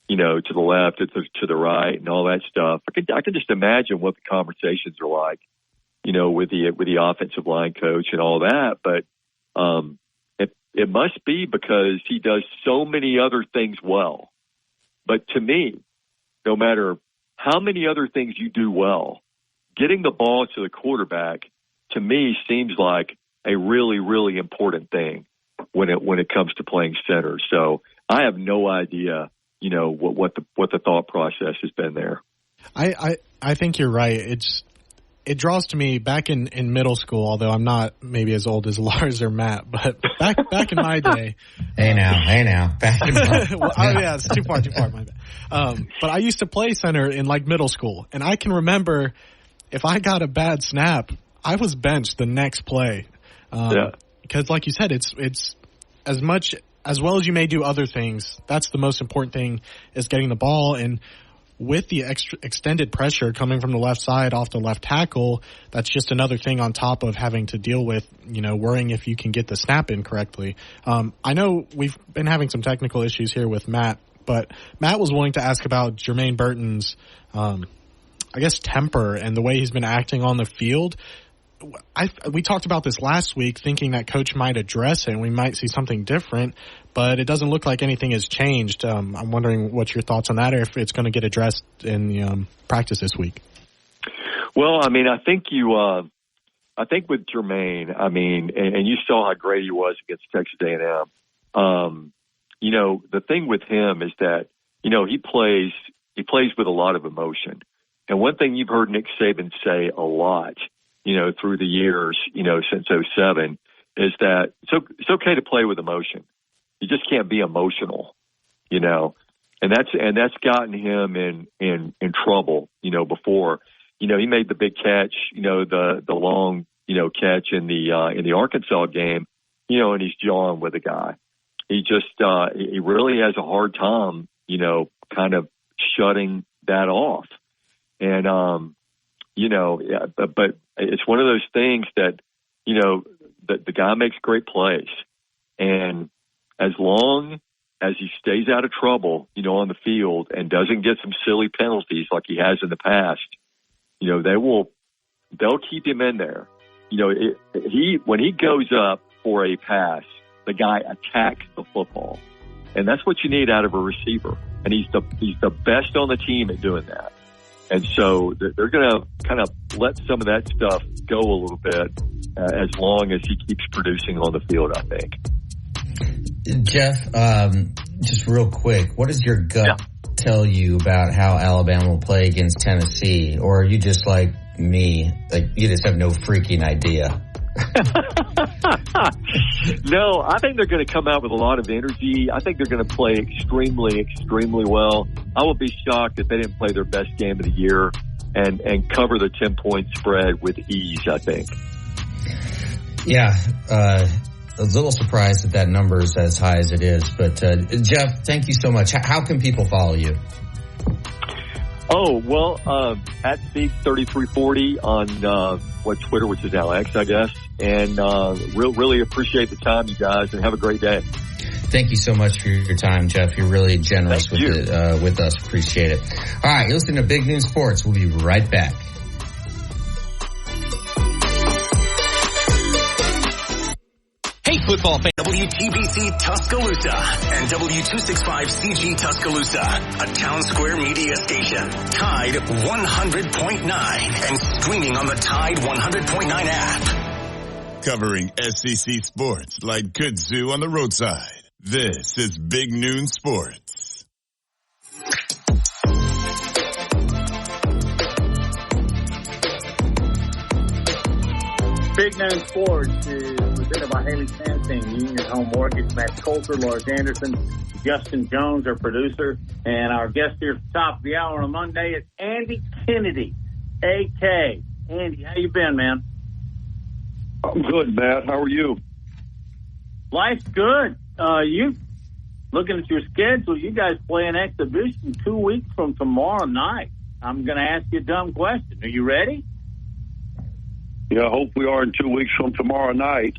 to the left, to the right and all that stuff. I can just imagine what the conversations are like, with the offensive line coach and all that. But it must be because he does so many other things well. But to me, no matter how many other things you do well. Getting the ball to the quarterback, to me, seems like a really, really important thing when it comes to playing center. So I have no idea, what the thought process has been there. I think you're right. It draws to me back in middle school, although I'm not maybe as old as Lars or Matt, but back in my day. Hey now. Back in my well, yeah, it's too far, my bad. But I used to play center in like middle school, and I can remember if I got a bad snap, I was benched the next play. Because like you said, it's as well as you may do other things, that's the most important thing is getting the ball. And with the extended pressure coming from the left side off the left tackle, that's just another thing on top of having to deal with, worrying if you can get the snap in correctly. I know we've been having some technical issues here with Matt, but Matt was wanting to ask about Jermaine Burton's, temper and the way he's been acting on the field. We talked about this last week, thinking that coach might address it and we might see something different, but it doesn't look like anything has changed. I'm wondering what your thoughts on that, or if it's going to get addressed in the practice this week. Well, I think I think with Jermaine, and you saw how great he was against Texas A&M. The thing with him is that, he plays with a lot of emotion. And one thing you've heard Nick Saban say a lot, through the years, since 2007, is that it's okay to play with emotion. You just can't be emotional, and that's gotten him in trouble, before. He made the big catch, the long, catch in the Arkansas game, and he's jawing with a guy. He just, he really has a hard time, kind of shutting that off. And, but it's one of those things that, the guy makes great plays. And as long as he stays out of trouble, on the field and doesn't get some silly penalties like he has in the past, they'll keep him in there. When he goes up for a pass, the guy attacks the football. And that's what you need out of a receiver. And he's the best on the team at doing that. And so they're going to kind of let some of that stuff go a little bit as long as he keeps producing on the field, I think. Jeff, just real quick, what does your gut tell you about how Alabama will play against Tennessee? Or are you just like me, like you just have no freaking idea? No, I think they're going to come out with a lot of energy. I think they're going to play extremely, extremely well. I would be shocked if they didn't play their best game of the year and cover the 10-point spread with ease, I think. Yeah, a little surprised that number is as high as it is. But, Jeff, thank you so much. How can people follow you? Oh, well, at Steve3340 on Twitter, which is now X, I guess. And really appreciate the time, you guys, and have a great day. Thank you so much for your time, Jeff. You're really generous with us. Appreciate it. All right, you're listening to Big Noon Sports. We'll be right back. Hey, football fan. WTBC Tuscaloosa and W265CG Tuscaloosa, a Town Square media station. Tide 100.9 and streaming on the Tide 100.9 app. Covering SEC sports like kudzu on the roadside. This is Big Noon Sports. Big Noon Sports is presented by Haley Sansing, Union Home Mortgage, Matt Coulter, Lars Anderson, Justin Jones, our producer, and our guest here at the top of the hour on a Monday is Andy Kennedy, AK. Andy, how you been, man? I'm good, Matt. How are you? Life's good. You looking at your schedule, you guys play an exhibition 2 weeks from tomorrow night. I'm going to ask you a dumb question. Are you ready? Yeah, I hope we are in 2 weeks from tomorrow night.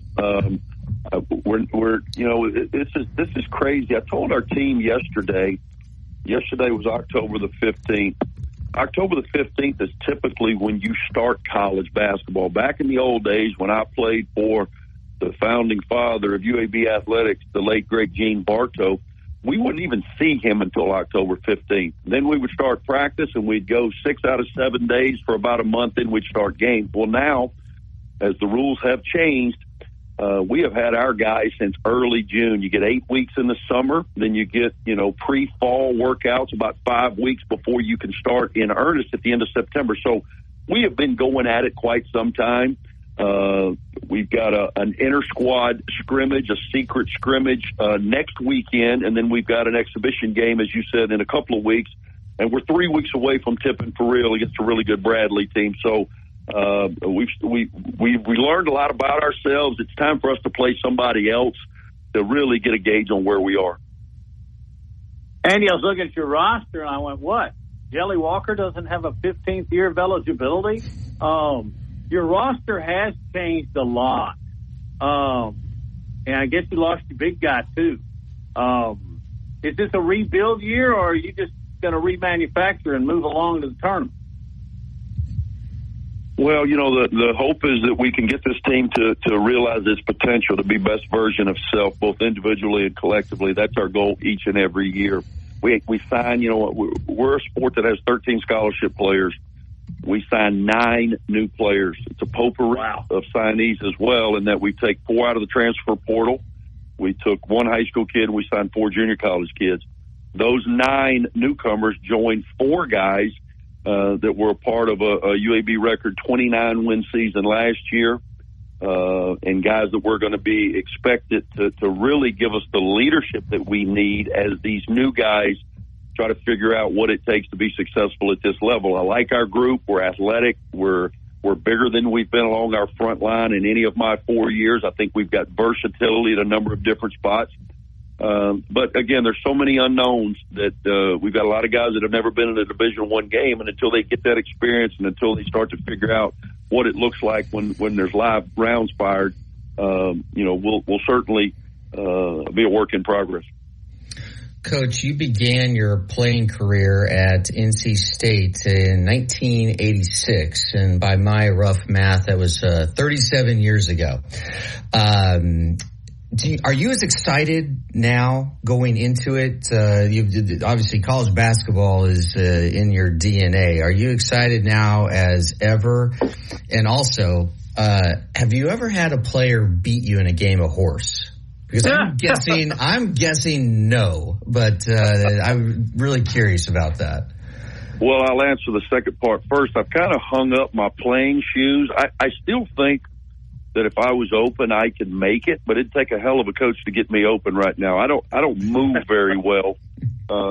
We're this is crazy. I told our team yesterday was October the 15th. October the 15th is typically when you start college basketball. Back in the old days when I played for the founding father of UAB athletics, the late great Gene Bartow, we wouldn't even see him until October 15th. Then we would start practice, and we'd go 6 out of 7 days for about a month, then we'd start games. Well, now, as the rules have changed, we have had our guys since early June. You get 8 weeks in the summer, then you get, pre-fall workouts about 5 weeks before you can start in earnest at the end of September. So we have been going at it quite some time. We've got an inter-squad scrimmage, a secret scrimmage next weekend, and then we've got an exhibition game, as you said, in a couple of weeks. And we're 3 weeks away from tipping for real against a really good Bradley team. So we learned a lot about ourselves. It's time for us to play somebody else to really get a gauge on where we are. Andy, I was looking at your roster, and I went, what? Jelly Walker doesn't have a 15th year of eligibility? Your roster has changed a lot. And I guess you lost your big guy, too. Is this a rebuild year, or are you just going to remanufacture and move along to the tournament? Well, the hope is that we can get this team to realize its potential to be best version of self, both individually and collectively. That's our goal each and every year. We sign, we're a sport that has 13 scholarship players. We signed 9 new players. It's a potpourri of signees as well, in that we take 4 out of the transfer portal. We took 1 high school kid, and we signed 4 junior college kids. Those 9 newcomers joined 4 guys that were a part of a UAB record 29-win season last year, and guys that we're going to be expected to really give us the leadership that we need as these new guys try to figure out what it takes to be successful at this level. I like our group. We're athletic. We're bigger than we've been along our front line in any of my 4 years. I think we've got versatility at a number of different spots. But again, there's so many unknowns that we've got a lot of guys that have never been in a Division I game, and until they get that experience and until they start to figure out what it looks like when there's live rounds fired, we'll certainly be a work in progress. Coach, you began your playing career at NC State in 1986, and by my rough math, that was 37 years ago. Are you as excited now going into it? Obviously, college basketball is in your DNA. Are you excited now as ever? And also, have you ever had a player beat you in a game of horse? Because I'm guessing no, but I'm really curious about that. Well, I'll answer the second part first. I've kind of hung up my playing shoes. I still think that if I was open, I could make it, but it'd take a hell of a coach to get me open right now. I don't move very well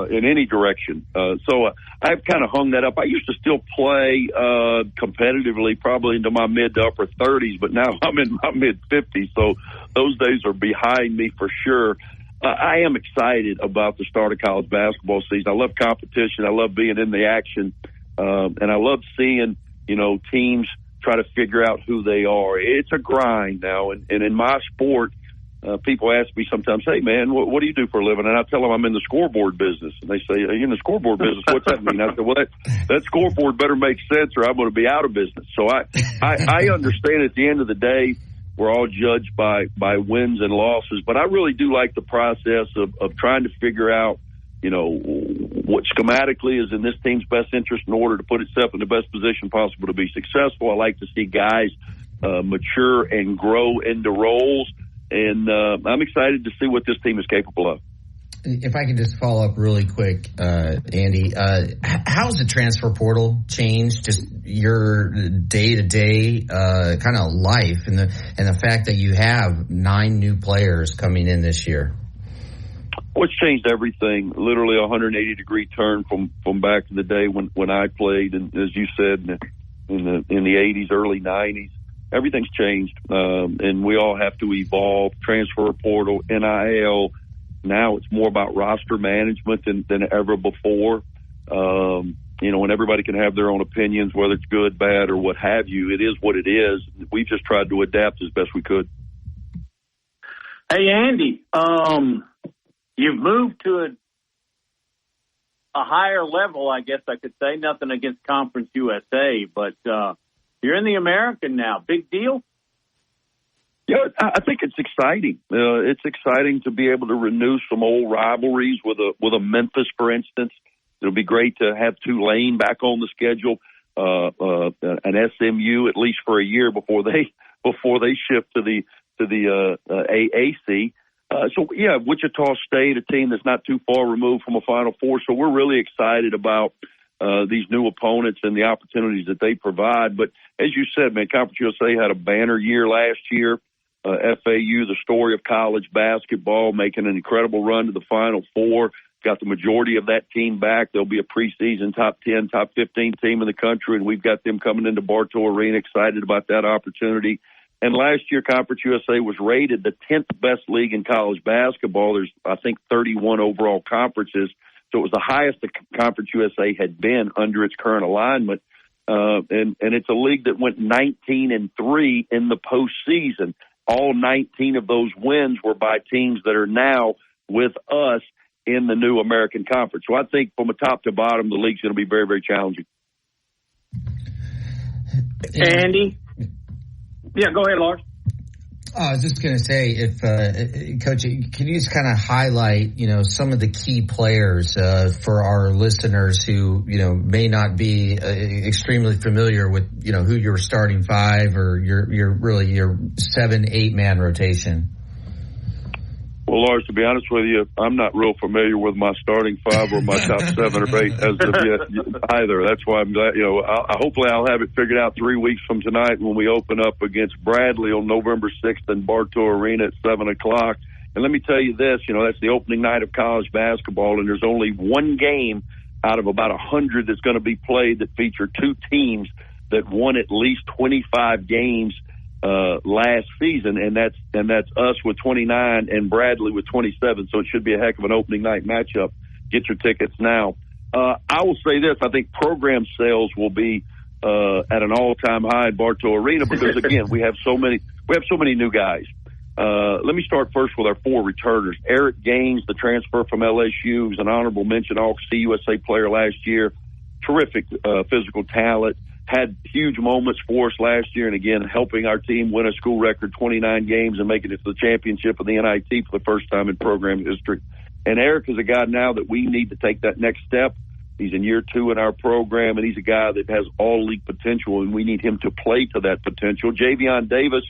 in any direction. So I've kind of hung that up. I used to still play competitively probably into my mid to upper 30s, but now I'm in my mid 50s. So those days are behind me for sure. I am excited about the start of college basketball season. I love competition. I love being in the action. And I love seeing, teams try to figure out who they are. It's a grind now. And in my sport, people ask me sometimes, hey, man, what do you do for a living? And I tell them I'm in the scoreboard business. And they say, are you in the scoreboard business? What's that mean? I said, well, that scoreboard better make sense or I'm going to be out of business. So I understand at the end of the day, we're all judged by wins and losses. But I really do like the process of trying to figure out, what schematically is in this team's best interest in order to put itself in the best position possible to be successful. I like to see guys mature and grow into roles. And I'm excited to see what this team is capable of. If I could just follow up really quick, Andy, how's the transfer portal changed just your day-to-day kind of life and the fact that you have 9 new players coming in this year? Well, it's changed everything. Literally a 180-degree turn from back in the day when I played, and as you said, in the 80s, early 90s. Everything's changed, and we all have to evolve. Transfer portal, NIL. Now it's more about roster management than ever before. And everybody can have their own opinions, whether it's good, bad, or what have you. It is what it is. We've just tried to adapt as best we could. Hey, Andy, you've moved to a higher level, I guess I could say. Nothing against Conference USA, but you're in the American now. Big deal? I think it's exciting. It's exciting to be able to renew some old rivalries with a Memphis, for instance. It'll be great to have Tulane back on the schedule, an SMU at least for a year before they shift to the AAC. Wichita State, a team that's not too far removed from a Final Four. So we're really excited about these new opponents and the opportunities that they provide. But as you said, man, Conference USA had a banner year last year. FAU, the story of college basketball, making an incredible run to the Final Four. Got the majority of that team back. They'll be a preseason top 10, top 15 team in the country, and we've got them coming into Bartow Arena, excited about that opportunity. And last year, Conference USA was rated the 10th best league in college basketball. There's, I think, 31 overall conferences. So it was the highest the Conference USA had been under its current alignment. And it's a league that went 19-3 in the postseason. All 19 of those wins were by teams that are now with us in the new American Conference. So I think from a top to bottom, the league's going to be very, very challenging. Andy? Yeah, go ahead, Lars. I was just going to say, if Coach, can you just kind of highlight, some of the key players for our listeners who, may not be extremely familiar with, who your starting five or your 7-8 man rotation? Well, Lars, to be honest with you, I'm not real familiar with my starting five or my top 7 or 8 as of yet either. That's why I'm glad, hopefully I'll have it figured out 3 weeks from tonight when we open up against Bradley on November 6th in Bartow Arena at 7 o'clock. And let me tell you this, that's the opening night of college basketball, and there's only one game out of about 100 that's going to be played that feature 2 teams that won at least 25 games last season, and that's us with 29 and Bradley with 27. So it should be a heck of an opening night matchup. Get your tickets now. I will say this: I think program sales will be at an all-time high at Bartow Arena because again we have so many new guys. Let me start first with our 4 returners. Eric Gaines, the transfer from LSU, who's an honorable mention All-CUSA player last year. Terrific physical talent. Had huge moments for us last year, and again, helping our team win a school record 29 games and making it to the championship of the NIT for the first time in program history. And Eric is a guy now that we need to take that next step. He's in year 2 in our program, and he's a guy that has all league potential, and we need him to play to that potential. Javion Davis,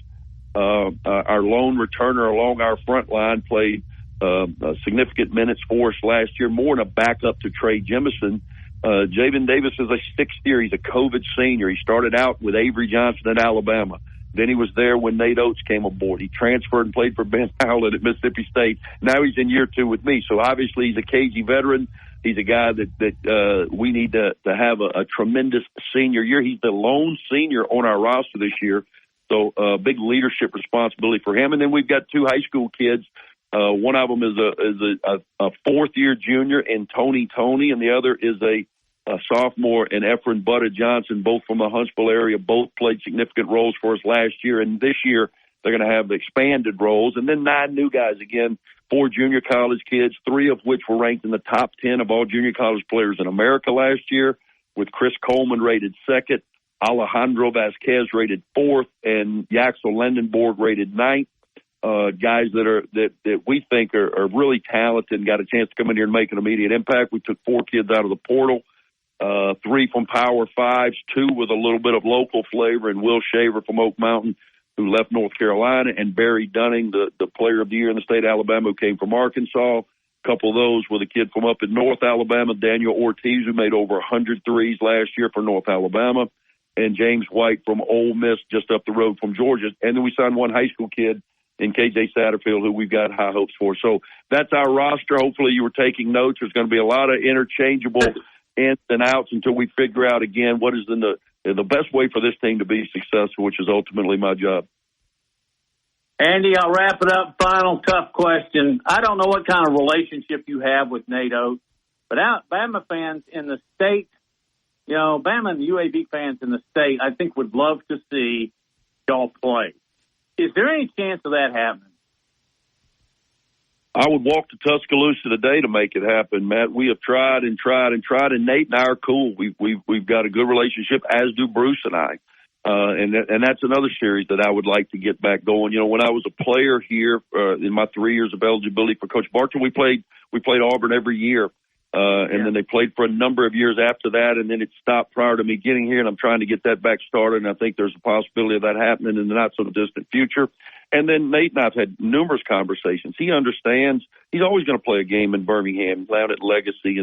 our lone returner along our front line, played significant minutes for us last year, more in a backup to Trey Jemison. Javion Davis is a 6th year. He's a COVID senior. He started out with Avery Johnson at Alabama. Then he was there when Nate Oates came aboard. He transferred and played for Ben Howland at Mississippi State. Now he's in year 2 with me. So obviously he's a KG veteran. He's a guy that we need to have a tremendous senior year. He's the lone senior on our roster this year. So big leadership responsibility for him. And then we've got 2 high school kids. One of them is a 4th year junior in Tony, and the other is a sophomore in Efren Butta Johnson, both from the Huntsville area. Both played significant roles for us last year, and this year they're going to have expanded roles. And then 9 new guys, again, 4 junior college kids, 3 of which were ranked in the top 10 of all junior college players in America last year, with Chris Coleman rated 2nd, Alejandro Vasquez rated 4th, and Yaxel Lendenborg rated 9th. Guys that we think are really talented and got a chance to come in here and make an immediate impact. We took 4 kids out of the portal, 3 from Power 5s, 2 with a little bit of local flavor, and Will Shaver from Oak Mountain, who left North Carolina, and Barry Dunning, the player of the year in the state of Alabama, who came from Arkansas. A couple of those with a kid from up in North Alabama, Daniel Ortiz, who made over 100 threes last year for North Alabama, and James White from Ole Miss, just up the road from Georgia. And then we signed 1 high school kid in KJ Satterfield, who we've got high hopes for. So that's our roster. Hopefully you were taking notes. There's going to be a lot of interchangeable ins and outs until we figure out, again, what is the best way for this team to be successful, which is ultimately my job. Andy, I'll wrap it up. Final tough question. I don't know what kind of relationship you have with Nate Oates, but Bama fans in the state, Bama and UAB fans in the state, I think would love to see y'all play. Is there any chance of that happening? I would walk to Tuscaloosa today to make it happen, Matt. We have tried, and Nate and I are cool. We've got a good relationship, as do Bruce and I. And that's another series that I would like to get back going. You know, when I was a player here in my 3 years of eligibility for Coach Barker, we played Auburn every year. And then they played for a number of years after that, and then it stopped prior to me getting here, and I'm trying to get that back started, and I think there's a possibility of that happening in the not-so-distant future. And then Nate and I have had numerous conversations. He understands he's always going to play a game in Birmingham, down at Legacy,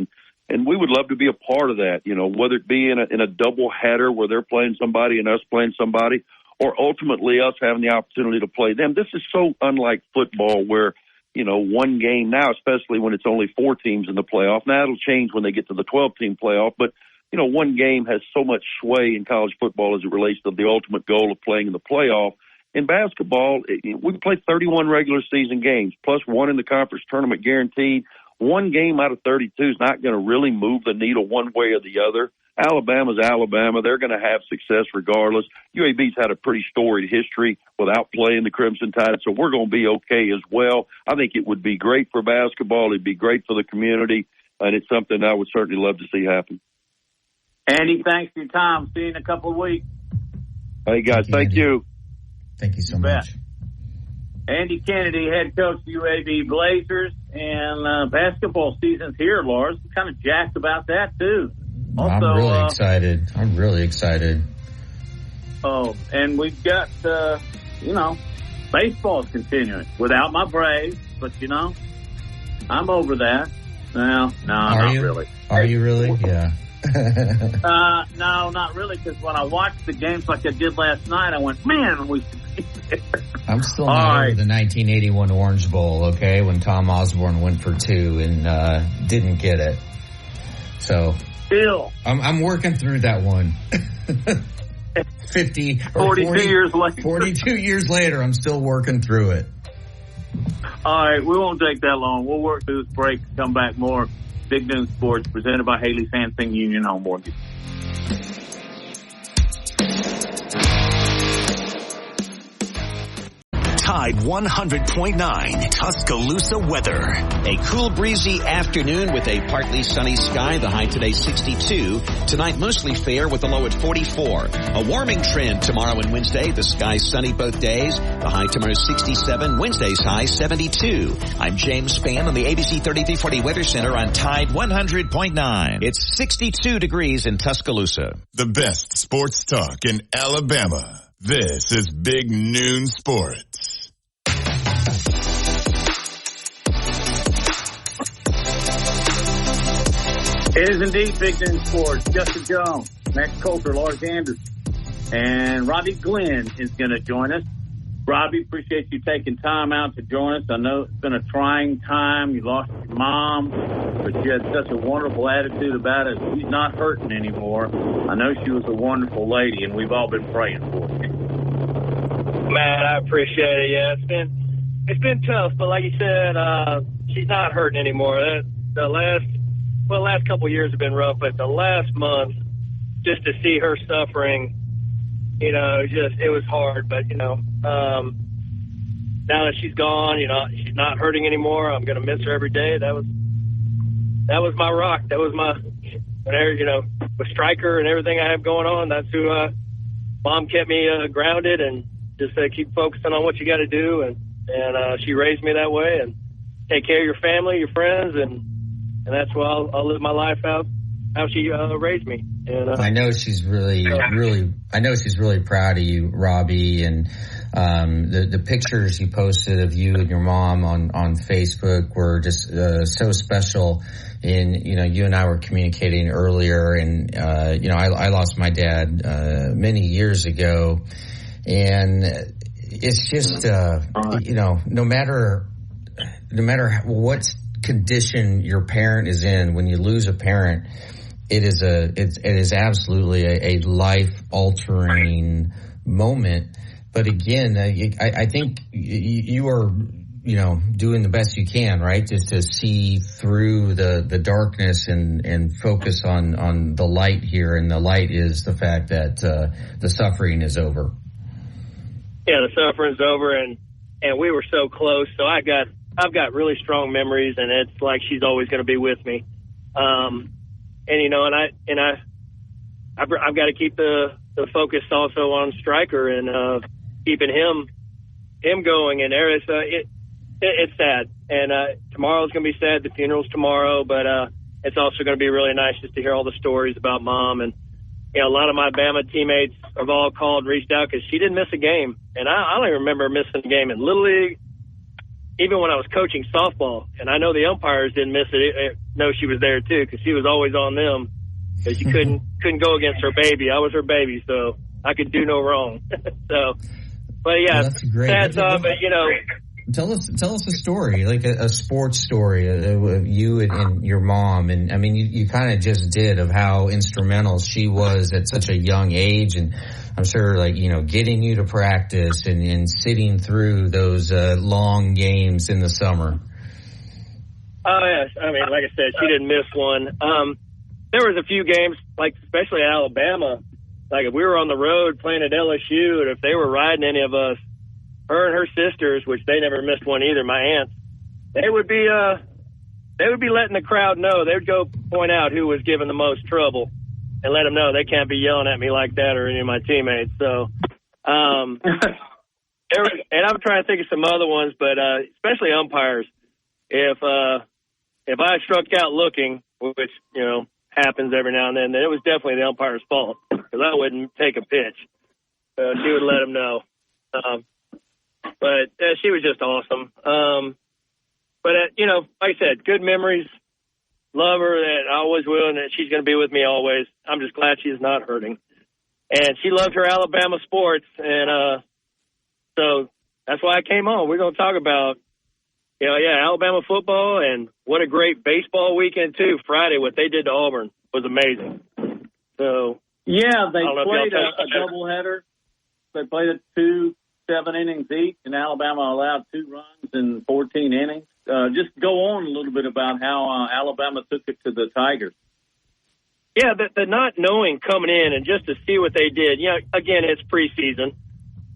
and we would love to be a part of that, you know, whether it be in a double header where they're playing somebody and us playing somebody, or ultimately us having the opportunity to play them. This is so unlike football where, you know, one game now, especially when it's only 4 teams in the playoff. Now it'll change when they get to the 12-team playoff, but, you know, one game has so much sway in college football as it relates to the ultimate goal of playing in the playoff. In basketball, we play 31 regular season games, plus 1 in the conference tournament guaranteed. 1 game out of 32 is not going to really move the needle one way or the other. Alabama's Alabama. They're going to have success regardless. UAB's had a pretty storied history without playing the Crimson Tide, so we're going to be okay as well. I think it would be great for basketball. It'd be great for the community, and it's something I would certainly love to see happen. Andy, thanks for your time. See you in a couple of weeks. Hey, guys, thank you. Thank you so much. Andy Kennedy, head coach of UAB Blazers, and basketball season's here, Lars. I'm kind of jacked about that, too. Also, I'm really excited. Oh, and we've got, you know, baseball's continuing without my Braves, but, you know, I'm over that. Well, no, not really. Are you really? Yeah. No, not really, because when I watched the games like I did last night, I went, man, we should be there. I'm still not over the 1981 Orange Bowl, okay, when Tom Osborne went for 2 and didn't get it. So still, I'm working through that one. 42 years later. 42 years later, I'm still working through it. All right, we won't take that long. We'll work through this break, come back more. Big Noon Sports, presented by Haley Sansing Union Home Mortgage. Tide 100.9 Tuscaloosa weather. A cool, breezy afternoon with a partly sunny sky. The high today 62. Tonight mostly fair with a low at 44. A warming trend tomorrow and Wednesday. The sky sunny both days. The high tomorrow 67. Wednesday's high 72. I'm James Spann on the ABC 3340 Weather Center on Tide 100.9. It's 62 degrees in Tuscaloosa. The best sports talk in Alabama. This is Big Noon Sports. It is indeed Big Noon Sports. Justin Jones, Max Coulter, Lars Anderson, and Robbie Glenn is going to join us. Robbie, appreciate you taking time out to join us. I know it's been a trying time. You lost your mom, but you had such a wonderful attitude about it. She's not hurting anymore. I know she was a wonderful lady, and we've all been praying for you. Man, I appreciate it. Yeah, it's been tough, but like you said, she's not hurting anymore. The last couple of years have been rough, but the last month, just to see her suffering, you know, it was hard. But you know, now that she's gone, you know, she's not hurting anymore. I'm gonna miss her every day. That was my rock. That was my, you know, with Stryker and everything I have going on. That's who Mom kept me grounded and just keep focusing on what you got to do. And she raised me that way. And take care of your family, your friends, and that's why I'll live my life out how she raised me. And I know she's really proud of you, Robbie, and the pictures you posted of you and your mom on Facebook were just so special. And you know, you and I were communicating earlier, and you know, I lost my dad many years ago, and it's just you know, no matter what condition your parent is in, when you lose a parent, it is absolutely a life altering moment. But again, I think you are, you know, doing the best you can, right? Just to see through the darkness and focus on the light here. And the light is the fact that the suffering is over. Yeah, the suffering's over, and we were so close. So I've got really strong memories, and it's like she's always going to be with me. And you know, and I've got to keep the the focus also on Striker and keeping him going. And there is it's sad. And tomorrow's going to be sad. The funeral's tomorrow, but it's also going to be really nice just to hear all the stories about Mom. And a lot of my Bama teammates have all called and reached out because she didn't miss a game. And I don't even remember missing a game in Little League, even when I was coaching softball. And I know the umpires didn't miss it. No, she was there too because she was always on them because she couldn't go against her baby. I was her baby, so I could do no wrong. So, but yeah, that's great. Sad song, but Tell us a story, like a sports story of you and your mom. And I mean, you kind of just did of how instrumental she was at such a young age. And I'm sure getting you to practice and sitting through those long games in the summer. Oh, yes. I mean, like I said, she didn't miss one. There was a few games, like especially at Alabama, like if we were on the road playing at LSU and if they were riding any of us, her and her sisters, which they never missed one either, my aunts, they would be letting the crowd know. They would go point out who was giving the most trouble and let them know they can't be yelling at me like that or any of my teammates. So, and I'm trying to think of some other ones, but especially umpires. If I struck out looking, which happens every now and then it was definitely the umpire's fault because I wouldn't take a pitch. She would let them know. But she was just awesome. But like I said, good memories. Love her, that I always will, and that she's going to be with me always. I'm just glad she's not hurting. And she loved her Alabama sports, and so that's why I came on. We're going to talk about, Alabama football, and what a great baseball weekend, too. Friday, what they did to Auburn was amazing. So yeah, they played a doubleheader. They played it 2 7-innings each, and Alabama allowed 2 runs in 14 innings. Just go on a little bit about how Alabama took it to the Tigers. Yeah, the not knowing coming in and just to see what they did. Again, it's preseason,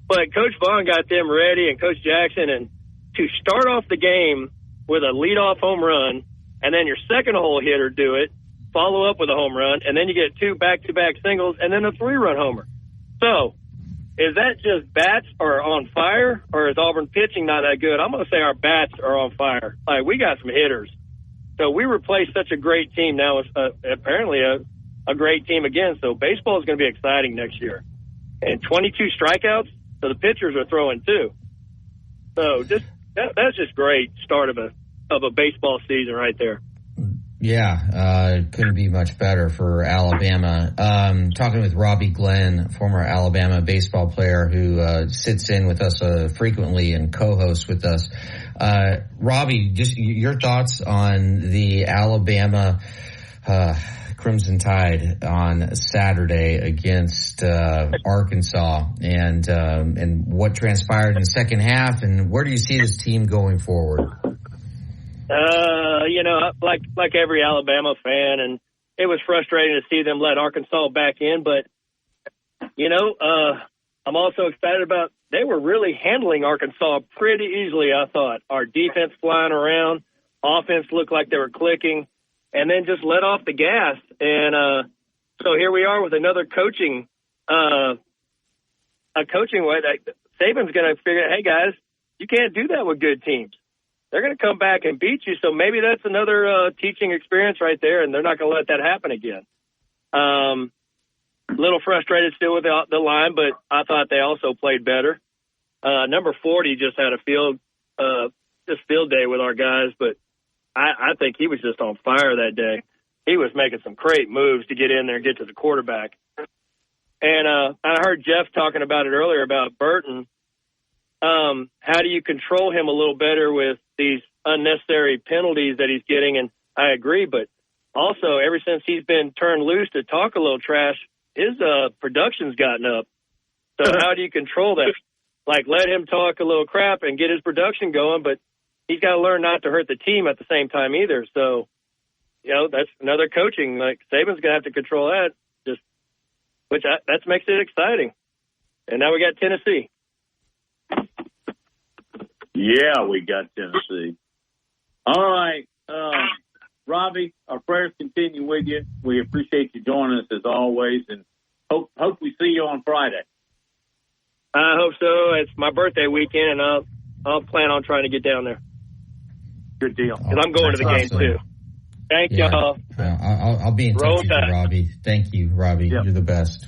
but Coach Vaughn got them ready and Coach Jackson, and to start off the game with a leadoff home run, and then your second hole hitter do it, follow up with a home run, and then you get 2 back-to-back singles, and then a 3-run homer. So, is that just bats are on fire, or is Auburn pitching not that good? I'm going to say our bats are on fire. Like, we got some hitters. So we replaced such a great team. Now it's apparently a great team again. So baseball is going to be exciting next year. And 22 strikeouts, so the pitchers are throwing too. So that's just great start of a baseball season right there. Yeah, couldn't be much better for Alabama. Talking with Robbie Glenn, former Alabama baseball player who sits in with us frequently and co-hosts with us. Robbie, just your thoughts on the Alabama Crimson Tide on Saturday against Arkansas, and what transpired in the second half, and where do you see this team going forward? Like every Alabama fan, and it was frustrating to see them let Arkansas back in, but, I'm also excited about they were really handling Arkansas pretty easily, I thought. Our defense flying around, offense looked like they were clicking, and then just let off the gas. And so here we are with another coaching way. That Saban's going to figure out, hey, guys, you can't do that with good teams. They're going to come back and beat you. So maybe that's another teaching experience right there, and they're not going to let that happen again. A little frustrated still with the line, but I thought they also played better. Number 40 just had a field day with our guys, but I think he was just on fire that day. He was making some great moves to get in there and get to the quarterback. And I heard Jeff talking about it earlier about Burton. How do you control him a little better with these unnecessary penalties that he's getting? And I agree, but also ever since he's been turned loose to talk a little trash, his production's gotten up. So how do you control that? Like, let him talk a little crap and get his production going, but he's got to learn not to hurt the team at the same time either. So, that's another coaching. Like, Saban's going to have to control that, that makes it exciting. And now we got Tennessee. Yeah, we got Tennessee. All right. Robbie, our prayers continue with you. We appreciate you joining us as always. And hope we see you on Friday. I hope so. It's my birthday weekend, and I'll plan on trying to get down there. Good deal. Because I'm going to the game, too. Thank y'all. I'll be in touch with you, Robbie. Thank you, Robbie. Yep. You're the best.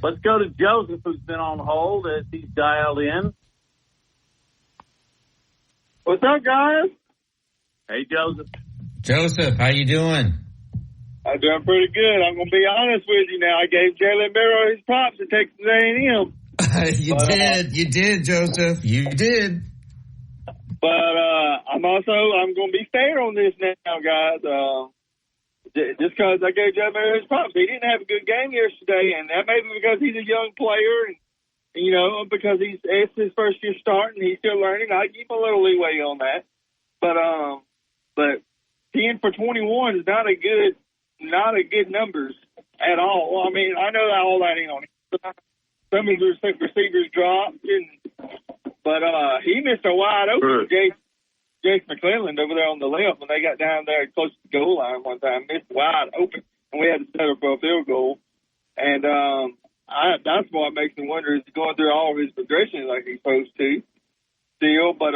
Let's go to Joseph, who's been on hold as he's dialed in. What's up, guys? Hey, Joseph. Joseph, how you doing? I'm doing pretty good. I'm going to be honest with you now. I gave Jalen Barrow his props at Texas A&M. You did, Joseph. You did. But I'm going to be fair on this now, guys. Just because I gave Jalen Barrow his props, he didn't have a good game yesterday, and that may be because he's a young player, and because it's his first year starting, he's still learning. I give him a little leeway on that. But 10 for 21 is not a good numbers at all. Well, I mean, I know that all that ain't on him. Some of his receivers dropped, but he missed a wide open Jace McClelland over there on the left when they got down there close to the goal line one time. Missed wide open, and we had to set up for a field goal. And that's what makes me wonder, is he going through all of his progression like he's supposed to still. But,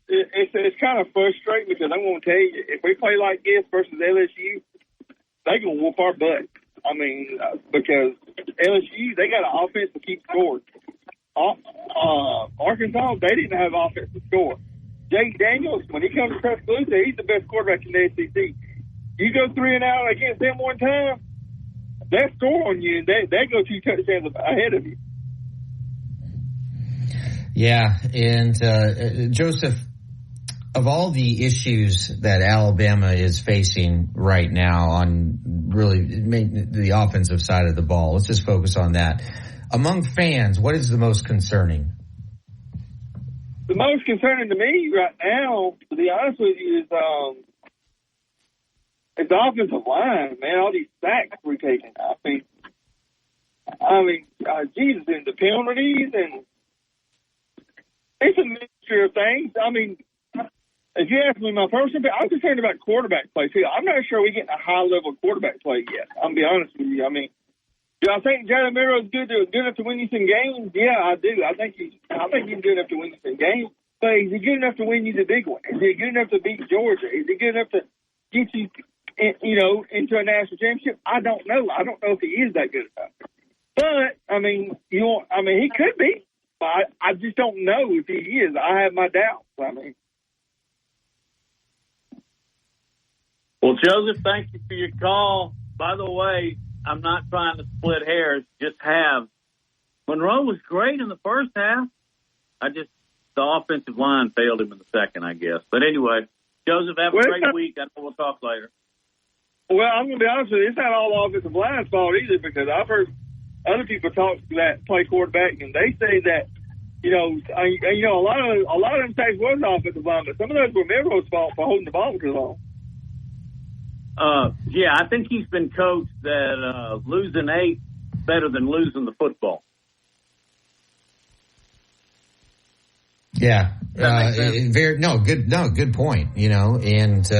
it's kind of frustrating because I'm going to tell you, if we play like this versus LSU, they're going to whoop our butt. I mean, because LSU, they got an offense to keep scoring. Arkansas, they didn't have offense to score. Jake Daniels, when he comes to Tuscaloosa, he's the best quarterback in the SEC. You go 3 and out against them one time, they score on you, and they go 2 touchdowns ahead of you. Yeah, and Joseph, of all the issues that Alabama is facing right now on really the offensive side of the ball, let's just focus on that. Among fans, what is the most concerning? The most concerning to me right now, to be honest with you, is it's the offensive line, man. All these sacks we're taking. I mean, Jesus, and the penalties, and it's a mixture of things. I mean, if you ask me my personal opinion, I'm concerned about quarterback play too. I'm not sure we're getting a high level of quarterback play yet. I'm gonna be honest with you. I mean, do I think Jalen Barrow is good enough to win you some games? Yeah, I do. I think he's good enough to win you some games. But is he good enough to win you the big one? Is he good enough to beat Georgia? Is he good enough to get you, into a national championship? I don't know. I don't know if he is that good enough. But he could be. But I just don't know if he is. I have my doubts. Well, Joseph, thank you for your call. By the way, I'm not trying to split hairs. Monroe was great in the first half. The offensive line failed him in the second, I guess. But anyway, Joseph, have a great week. I know we'll talk later. Well, I'm going to be honest with you. It's not all the offensive line's fault either, because I've heard other people talk that play quarterback, and they say that, a lot of them sacks was offensive line, but some of those were Milroe's fault for holding the ball too long. Yeah, I think he's been coached that losing 8 better than losing the football. Yeah, good point. And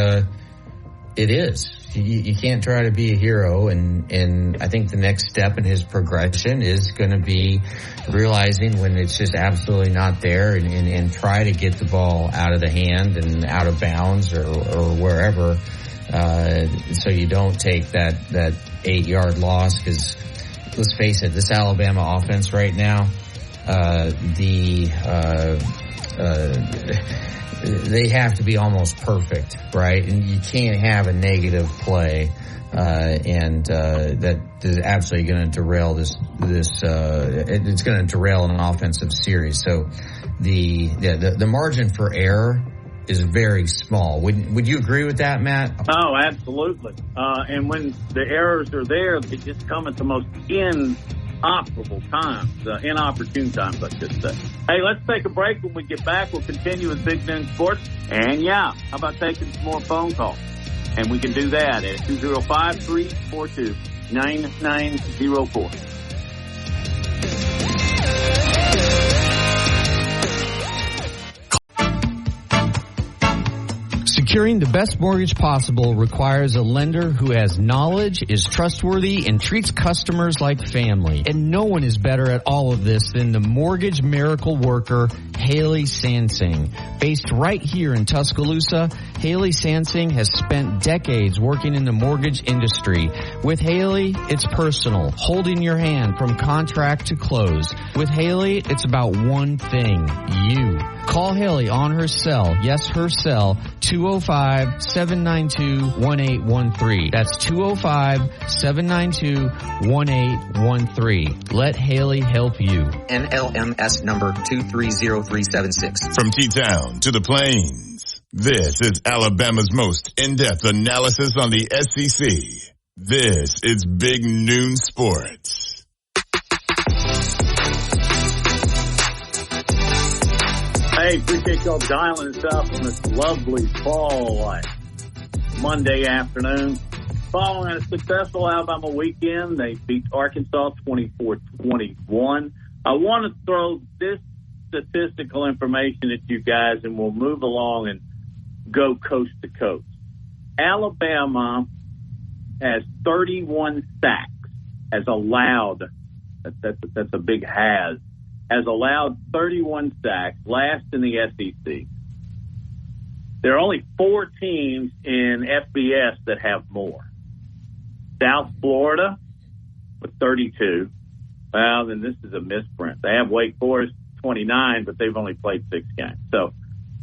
it is. You can't try to be a hero, and I think the next step in his progression is going to be realizing when it's just absolutely not there, and try to get the ball out of the hand and out of bounds or wherever. So you don't take that 8-yard loss, because let's face it, this Alabama offense right now, they have to be almost perfect, right? And you can't have a negative play, and that is absolutely going to derail this. It's going to derail an offensive series. So the margin for error is very small. Would you agree with that, Matt? Oh, absolutely. And when the errors are there, they just come at the most inoperable times, inopportune times, I should say. Hey, let's take a break. When we get back, we'll continue with Big Noon Sports. And how about taking some more phone calls? And we can do that at 205-342-9904. Securing the best mortgage possible requires a lender who has knowledge, is trustworthy, and treats customers like family. And no one is better at all of this than the mortgage miracle worker, Haley Sansing. Based right here in Tuscaloosa, Haley Sansing has spent decades working in the mortgage industry. With Haley, it's personal, holding your hand from contract to close. With Haley, it's about one thing, you. Call Haley on her cell, yes, her cell, 205-792-1813. That's 205-792-1813. Let Haley help you. NLMS number 230376. From T-Town to the Plains, this is Alabama's most in-depth analysis on the SEC. This is Big Noon Sports. Hey, appreciate y'all dialing us up on this lovely fall Monday afternoon. Following a successful Alabama weekend, they beat Arkansas 24-21. I want to throw this statistical information at you guys, and we'll move along and go coast to coast. Alabama has 31 sacks, has allowed, that's a big has allowed 31 sacks, last in the SEC. There are only 4 teams in FBS that have more. South Florida with 32. Well, then this is a misprint. They have Wake Forest 29, but they've only played 6 games. So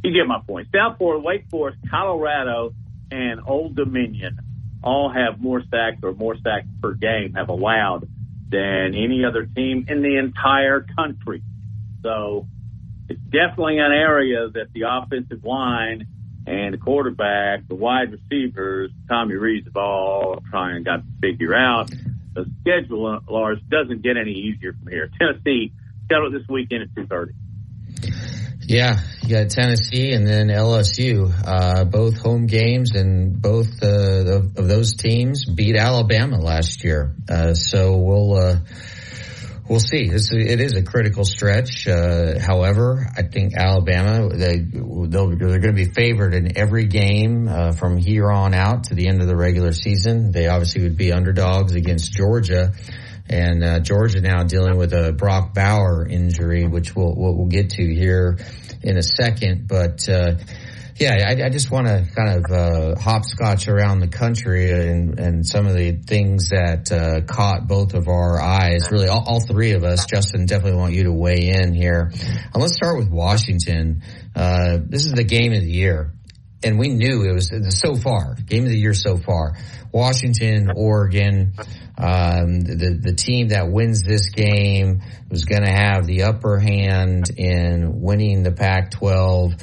you get my point. South Florida, Wake Forest, Colorado, and Old Dominion all have more sacks or more sacks per game have allowed than any other team in the entire country. So it's definitely an area that the offensive line and the quarterback, the wide receivers, Tommy Reed's all trying to figure out. The schedule, Lars, doesn't get any easier from here. Tennessee scheduled this weekend at 2:30. Yeah, you got Tennessee and then LSU, both home games, and both of those teams beat Alabama last year. So we'll see. It is a critical stretch. However, I think Alabama, they're going to be favored in every game from here on out to the end of the regular season. They obviously would be underdogs against Georgia. And Georgia now dealing with a Brock Bauer injury, which we'll get to here in a second. But I just want to kind of hopscotch around the country and some of the things that caught both of our eyes. Really, all 3 of us. Justin, definitely want you to weigh in here. And let's start with Washington. This is the game of the year. And we knew it was so far, game of the year so far. Washington, Oregon, the team that wins this game was going to have the upper hand in winning the Pac-12.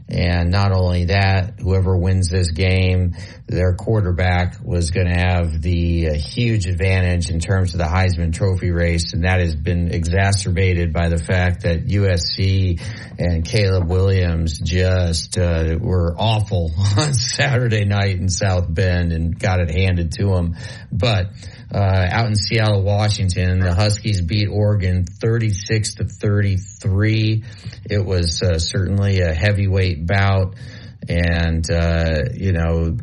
And not only that, whoever wins this game, their quarterback was going to have the huge advantage in terms of the Heisman Trophy race. And that has been exacerbated by the fact that USC and Caleb Williams just were awful on Saturday night in South Bend and got it handed to them. But out in Seattle, Washington, the Huskies beat Oregon 36-33. It was certainly a heavyweight bout. And,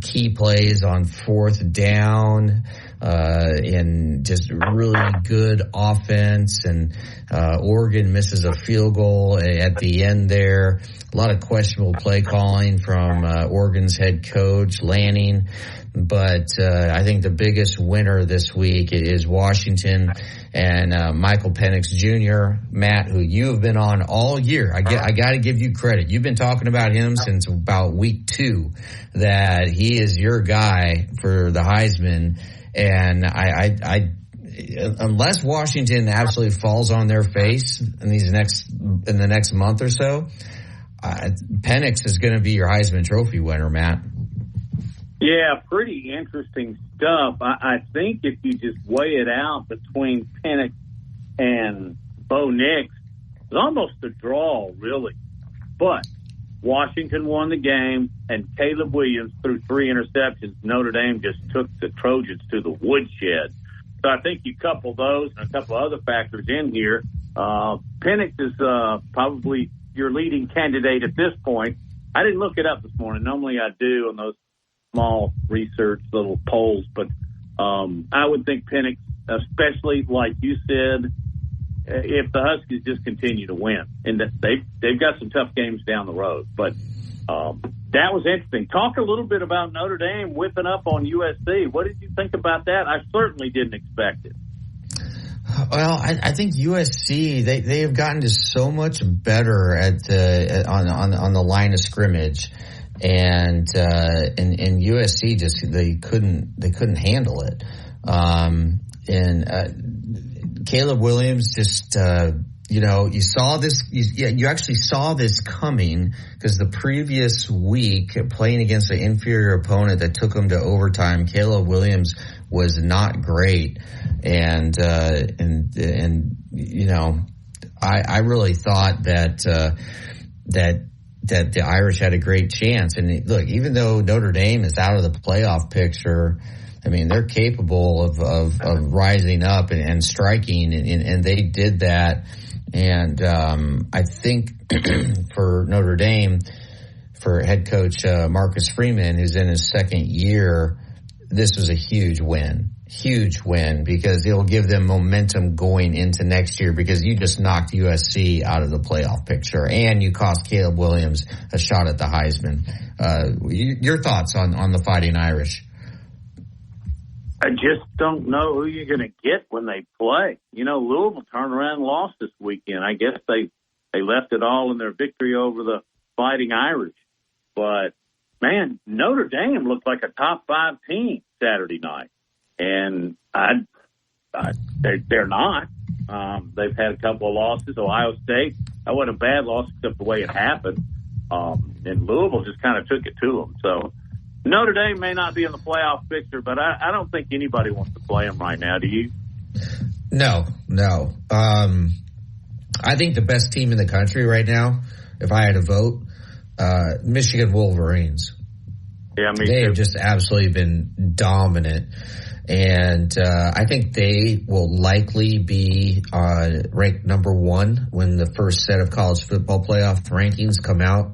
key plays on 4th down, and just really good offense. And, Oregon misses a field goal at the end there. A lot of questionable play calling from, Oregon's head coach, Lanning. But I think the biggest winner this week is Washington and Michael Penix Jr., Matt, who you have been on all year. I got to give you credit. You've been talking about him since about week 2, that he is your guy for the Heisman. And I unless Washington absolutely falls on their face in the next month or so, Penix is going to be your Heisman Trophy winner, Matt. Yeah, pretty interesting stuff. I think if you just weigh it out between Penix and Bo Nix, it's almost a draw, really. But Washington won the game, and Caleb Williams threw 3 interceptions. Notre Dame just took the Trojans to the woodshed. So I think you couple those and a couple other factors in here. Penix is probably your leading candidate at this point. I didn't look it up this morning. Normally I do on those small research little polls, but I would think Penix, especially like you said, if the Huskies just continue to win, and they've got some tough games down the road. But that was interesting. Talk a little bit about Notre Dame whipping up on USC. What did you think about that? I certainly didn't expect it. Well, I think USC they have gotten just so much better on the line of scrimmage, and USC just they couldn't handle it. Caleb Williams just you saw this. You actually saw this coming because the previous week, playing against an inferior opponent that took him to overtime, Caleb Williams was not great, and I really thought that the Irish had a great chance. And look, even though Notre Dame is out of the playoff picture, I mean, they're capable of rising up and striking, and they did that. And I think for Notre Dame, for head coach Marcus Freeman, who's in his second year, this was a huge win because it'll give them momentum going into next year, because you just knocked USC out of the playoff picture and you cost Caleb Williams a shot at the Heisman. Your thoughts on the Fighting Irish? I just don't know who you're going to get when they play. Louisville turned around and lost this weekend. I guess they left it all in their victory over the Fighting Irish. But, man, Notre Dame looked like a top 5 team Saturday night. And they're not. They've had a couple of losses. Ohio State, that wasn't a bad loss except the way it happened. And Louisville just kind of took it to them. So Notre Dame may not be in the playoff picture, but I don't think anybody wants to play them right now. Do you? No. I think the best team in the country right now, if I had to vote, Michigan Wolverines. Yeah, they have just absolutely been dominant. And I think they will likely be ranked number 1 when the first set of college football playoff rankings come out.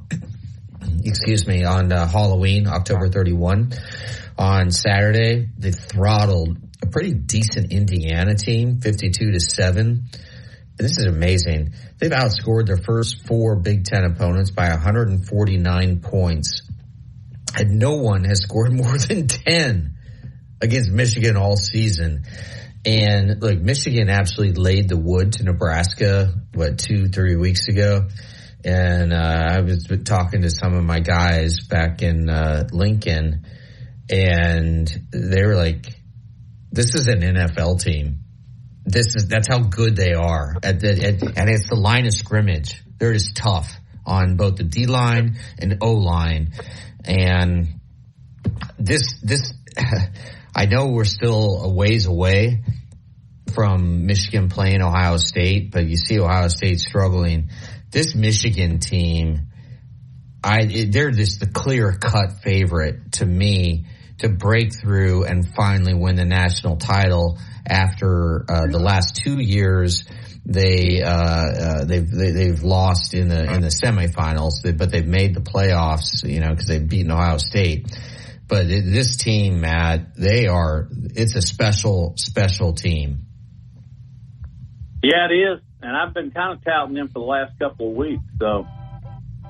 On Halloween, October 31. On Saturday, they throttled a pretty decent Indiana team, 52-7. This is amazing. They've outscored their first 4 Big Ten opponents by 149 points. And no one has scored more than 10 against Michigan all season. And look, Michigan absolutely laid the wood to Nebraska, 2-3 weeks ago. And I was talking to some of my guys back in Lincoln, and they were like, this is an NFL team. That's how good they are. And it's the line of scrimmage. They're just tough on both the D-line and O-line. And this I know we're still a ways away from Michigan playing Ohio State, but you see Ohio State struggling. This Michigan team, they're just the clear-cut favorite to me to break through and finally win the national title after the last 2 years. They've lost in the semifinals, but they've made the playoffs, because they've beaten Ohio State. But this team, Matt, it's a special team. Yeah, it is. And I've been kind of touting them for the last couple of weeks. So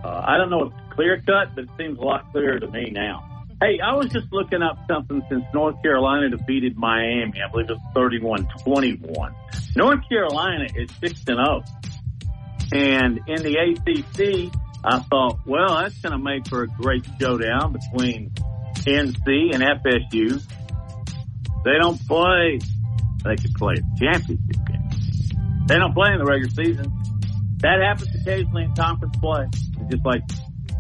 I don't know if it's clear cut, but it seems a lot clearer to me now. Hey, I was just looking up something since North Carolina defeated Miami. I believe it was 31-21. North Carolina is 6-0. And in the ACC, I thought, well, that's going to make for a great showdown between NC and FSU. They don't play. They could play a championship game. They don't play in the regular season. That happens occasionally in conference play. Just like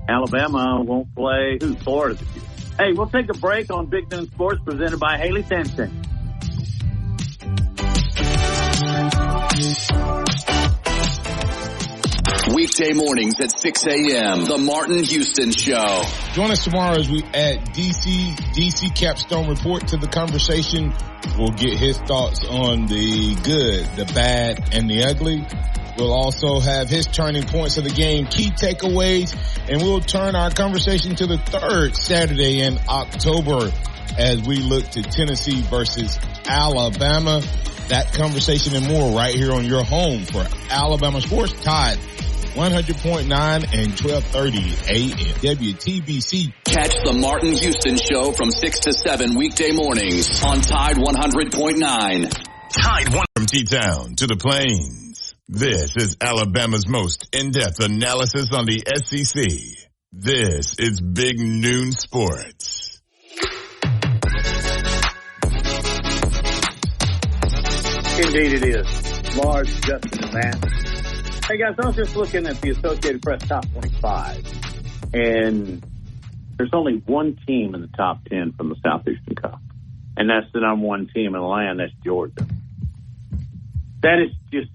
Alabama won't play Florida this year. Hey, we'll take a break on Big Noon Sports presented by Haley Sansing. Weekday mornings at 6 a.m. The Martin Houston Show. Join us tomorrow as we add DC Capstone Report to the conversation. We'll get his thoughts on the good, the bad, and the ugly. will also have his turning points of the game, key takeaways, and we'll turn our conversation to the third Saturday in October as we look to Tennessee versus Alabama. That conversation and more right here on your home for Alabama Sports, Tide 100.9 and 1230 AM WTBC. Catch the Martin Houston Show from 6 to 7 weekday mornings on Tide 100.9. Tide 1 from T-Town to the Plains. This is Alabama's most in-depth analysis on the SEC. This is Big Noon Sports. Indeed it is. Lars, Justin, and Matt. Hey guys, I was just looking at the Associated Press Top 25, and there's only one team in the top 10 from the Southeastern Cup, and that's the number one team in the land, that's Georgia. That is just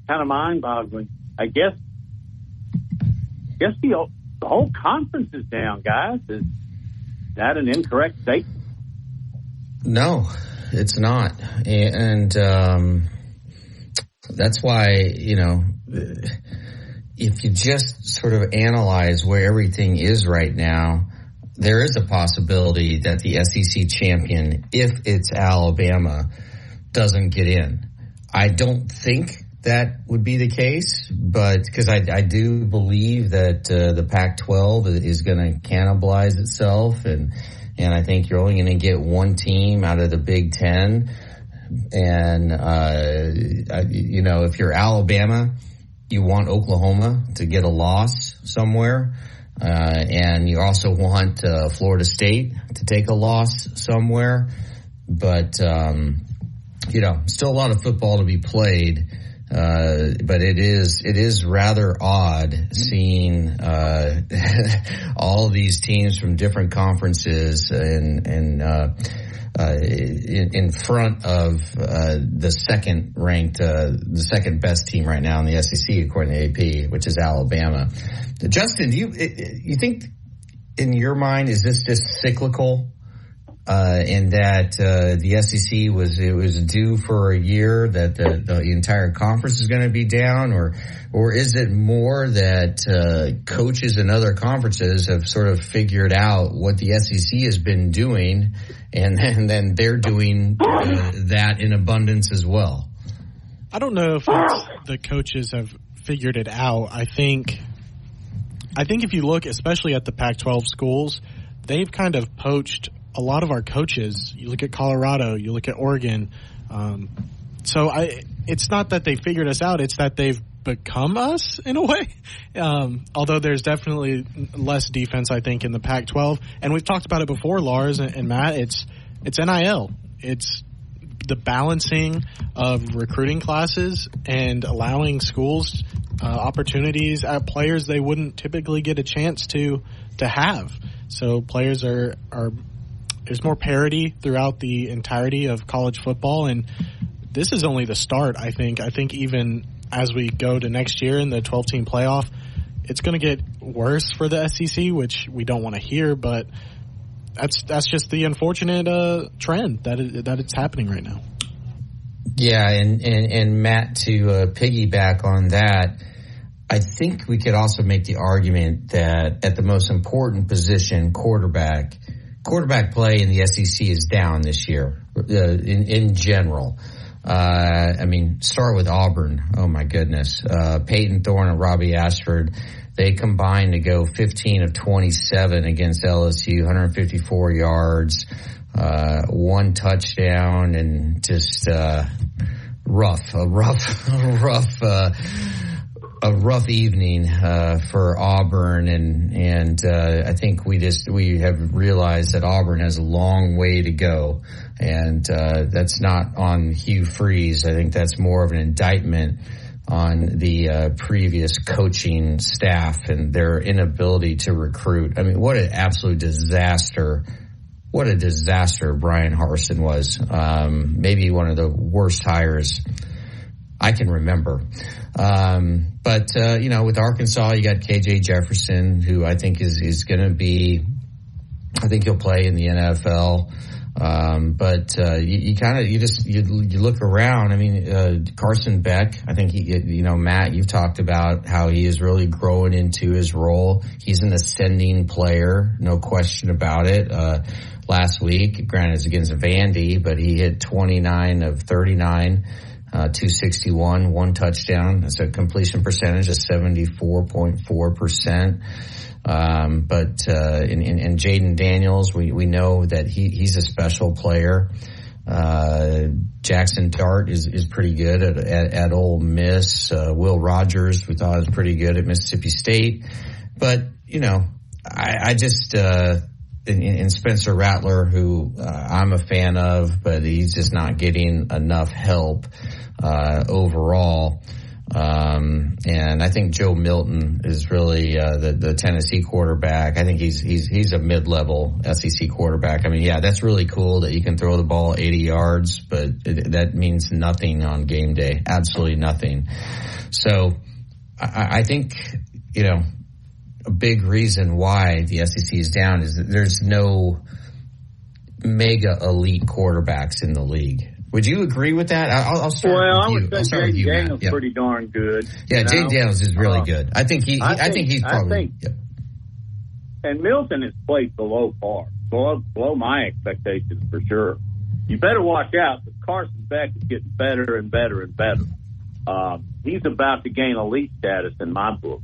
kind of mind-boggling. I guess the whole conference is down, guys. Is that an incorrect statement? No, it's not. And that's why, if you just sort of analyze where everything is right now, there is a possibility that the SEC champion, if it's Alabama, doesn't get in. I don't think that would be the case, but because I do believe that the Pac-12 is going to cannibalize itself, and I think you're only going to get one team out of the Big Ten. And, if you're Alabama, you want Oklahoma to get a loss somewhere. And you also want Florida State to take a loss somewhere. But, still a lot of football to be played. But it is rather odd seeing all these teams from different conferences in front of the second best team right now in the SEC according to AP, which is Alabama. Justin, do you think in your mind is this just cyclical? In that the SEC was due for a year that the entire conference is going to be down, or is it more that coaches in other conferences have sort of figured out what the SEC has been doing, and then they're doing that in abundance as well? I don't know if it's the coaches have figured it out. I think if you look especially at the Pac-12 schools, they've kind of poached a lot of our coaches. You look at Colorado, you look at Oregon. It's not that they figured us out, it's that they've become us in a way. Although there's definitely less defense, I think, in the Pac-12. And we've talked about it before, Lars and Matt. It's NIL. It's the balancing of recruiting classes and allowing schools opportunities at players they wouldn't typically get a chance to have. So players are there's more parity throughout the entirety of college football, and this is only the start, I think. I think even as we go to next year in the 12-team playoff, it's going to get worse for the SEC, which we don't want to hear, but that's just the unfortunate trend that it's happening right now. Yeah, and Matt, to piggyback on that, I think we could also make the argument that at the most important position, quarterback play in the SEC is down this year in general. Start with Auburn. Oh my goodness. Peyton Thorne and Robbie Ashford, they combined to go 15 of 27 against LSU, 154 yards, one touchdown, and just a rough evening for Auburn, and I think we have realized that Auburn has a long way to go, and that's not on Hugh Freeze. I think that's more of an indictment on the previous coaching staff and their inability to recruit. I mean, what an absolute disaster! What a disaster Brian Harsin was. Maybe one of the worst hires I can remember. But with Arkansas, you got KJ Jefferson, who I think is going to be, I think he'll play in the NFL. But you look around. I mean, Carson Beck, I think Matt, you've talked about how he is really growing into his role. He's an ascending player, no question about it. Last week, granted it's against Vandy, but he hit 29 of 39, 261, one touchdown. That's a completion percentage of 74.4%. But Jaden Daniels, we know that he's a special player. Jackson Dart is pretty good at Ole Miss. Will Rogers, we thought was pretty good at Mississippi State. But, I just, in Spencer Rattler, who I'm a fan of, but he's just not getting enough help overall. And I think Joe Milton is really the Tennessee quarterback. I think he's a mid-level SEC quarterback. I mean, yeah, that's really cool that you can throw the ball 80 yards, but that means nothing on game day. Absolutely nothing. So I think, a big reason why the SEC is down is that there's no mega elite quarterbacks in the league. Would you agree with that? I'll start with you. I would say Jaden Daniels is pretty darn good. Yeah, Jaden Daniels is really good. I think he's probably. And Milton has played below par, below my expectations for sure. You better watch out because Carson Beck is getting better and better and better. He's about to gain elite status in my book.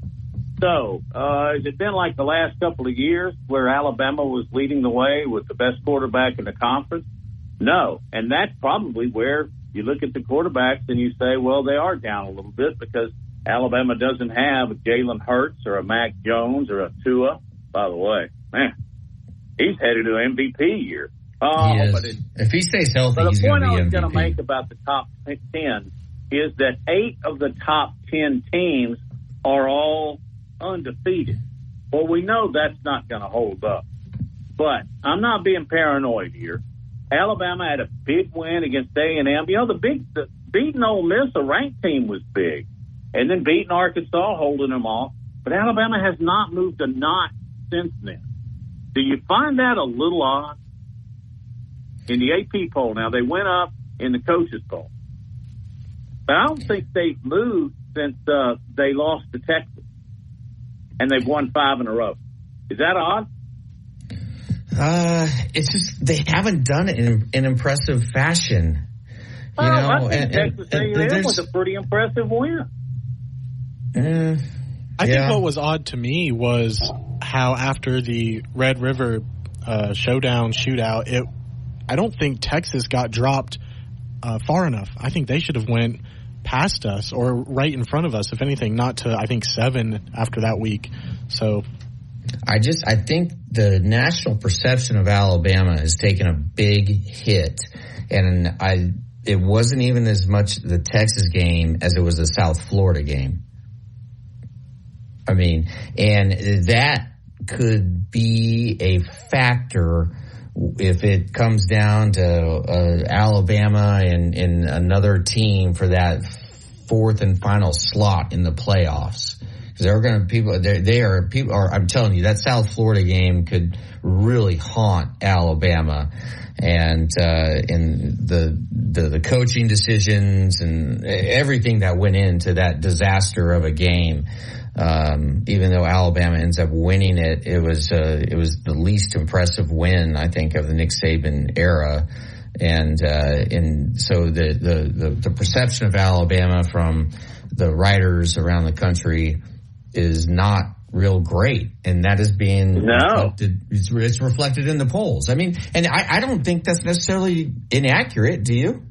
So, has it been like the last couple of years where Alabama was leading the way with the best quarterback in the conference? No. And that's probably where you look at the quarterbacks and you say, well, they are down a little bit because Alabama doesn't have a Jalen Hurts or a Mac Jones or a Tua. By the way, man, he's headed to an MVP year. But if he stays healthy, he's going to be MVP. The point I was going to make about the top 10 is that 8 of the top 10 teams are all undefeated. Well, we know that's not going to hold up. But I'm not being paranoid here. Alabama had a big win against A&M. The beating Ole Miss, a ranked team, was big. And then beating Arkansas, holding them off. But Alabama has not moved a knot since then. Do you find that a little odd? In the AP poll now, they went up in the coaches poll. But I don't think they've moved since they lost to Texas. And they've won 5 in a row. Is that odd? It's just they haven't done it in an impressive fashion. I think Texas A&M was a pretty impressive win. I think what was odd to me was how after the Red River shootout, I don't think Texas got dropped far enough. I think they should have went past us or right in front of us, if anything, not to, I think, 7 after that week. So I think the national perception of Alabama has taken a big hit, and it wasn't even as much the Texas game as it was the South Florida game. I mean, and that could be a factor if it comes down to Alabama and another team for that 4th and final slot in the playoffs. Because there are going to be people. I'm telling you, that South Florida game could really haunt Alabama, and the coaching decisions and everything that went into that disaster of a game. Even though Alabama ends up winning it, it was the least impressive win, I think, of the Nick Saban era. And so the perception of Alabama from the writers around the country is not real great. And that is being reflected. It's reflected in the polls. I mean, and I don't think that's necessarily inaccurate. Do you?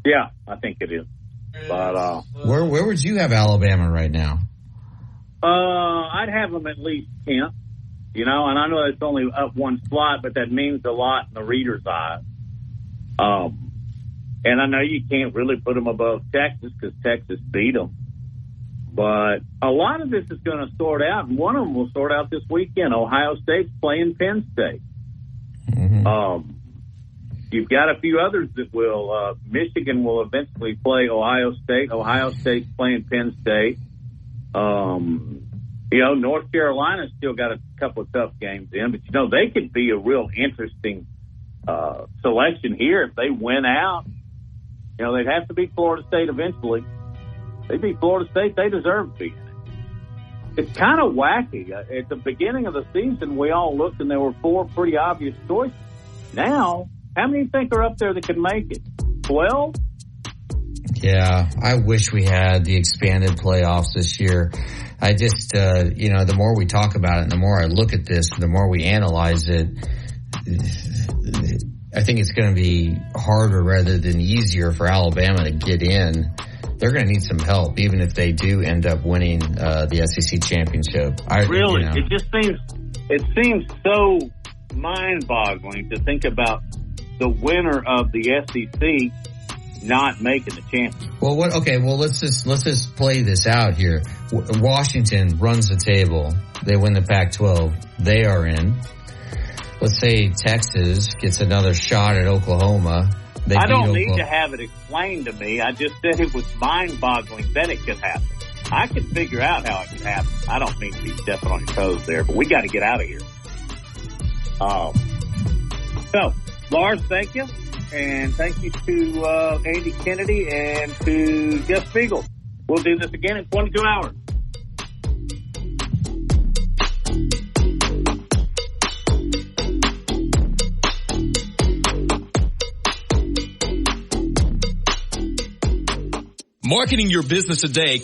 Yeah, I think it is. But, where would you have Alabama right now? I'd have them at least 10, and I know it's only up 1 slot, but that means a lot in the reader's eyes. And I know you can't really put them above Texas because Texas beat them. But a lot of this is going to sort out, and one of them will sort out this weekend. Ohio State's playing Penn State. Mm-hmm. You've got a few others that will. Michigan will eventually play Ohio State. Ohio State's playing Penn State. North Carolina's still got a couple of tough games in, but they could be a real interesting selection here. If they win out, you know, they'd have to beat Florida State eventually. They beat Florida State, they deserve to beat it. It's kind of wacky. At the beginning of the season, we all looked and there were 4 pretty obvious choices. Now, how many do you think are up there that can make it? 12? Yeah, I wish we had the expanded playoffs this year. I just, you know, the more we talk about it and the more I look at this, the more we analyze it, I think it's going to be harder rather than easier for Alabama to get in. They're going to need some help, even if they do end up winning the SEC championship. Really? You know. It seems so mind-boggling to think about the winner of the SEC not making the championship. Well, let's just play this out here. Washington runs the table. They win the Pac-12. They are in. Let's say Texas gets another shot at Oklahoma. I don't need to have it explained to me. I just said it was mind-boggling that it could happen. I can figure out how it could happen. I don't mean to be stepping on your toes there, but we got to get out of here. So, Lars, thank you. And thank you to Andy Kennedy and to Jeff Spiegel. We'll do this again in 22 hours. Marketing your business today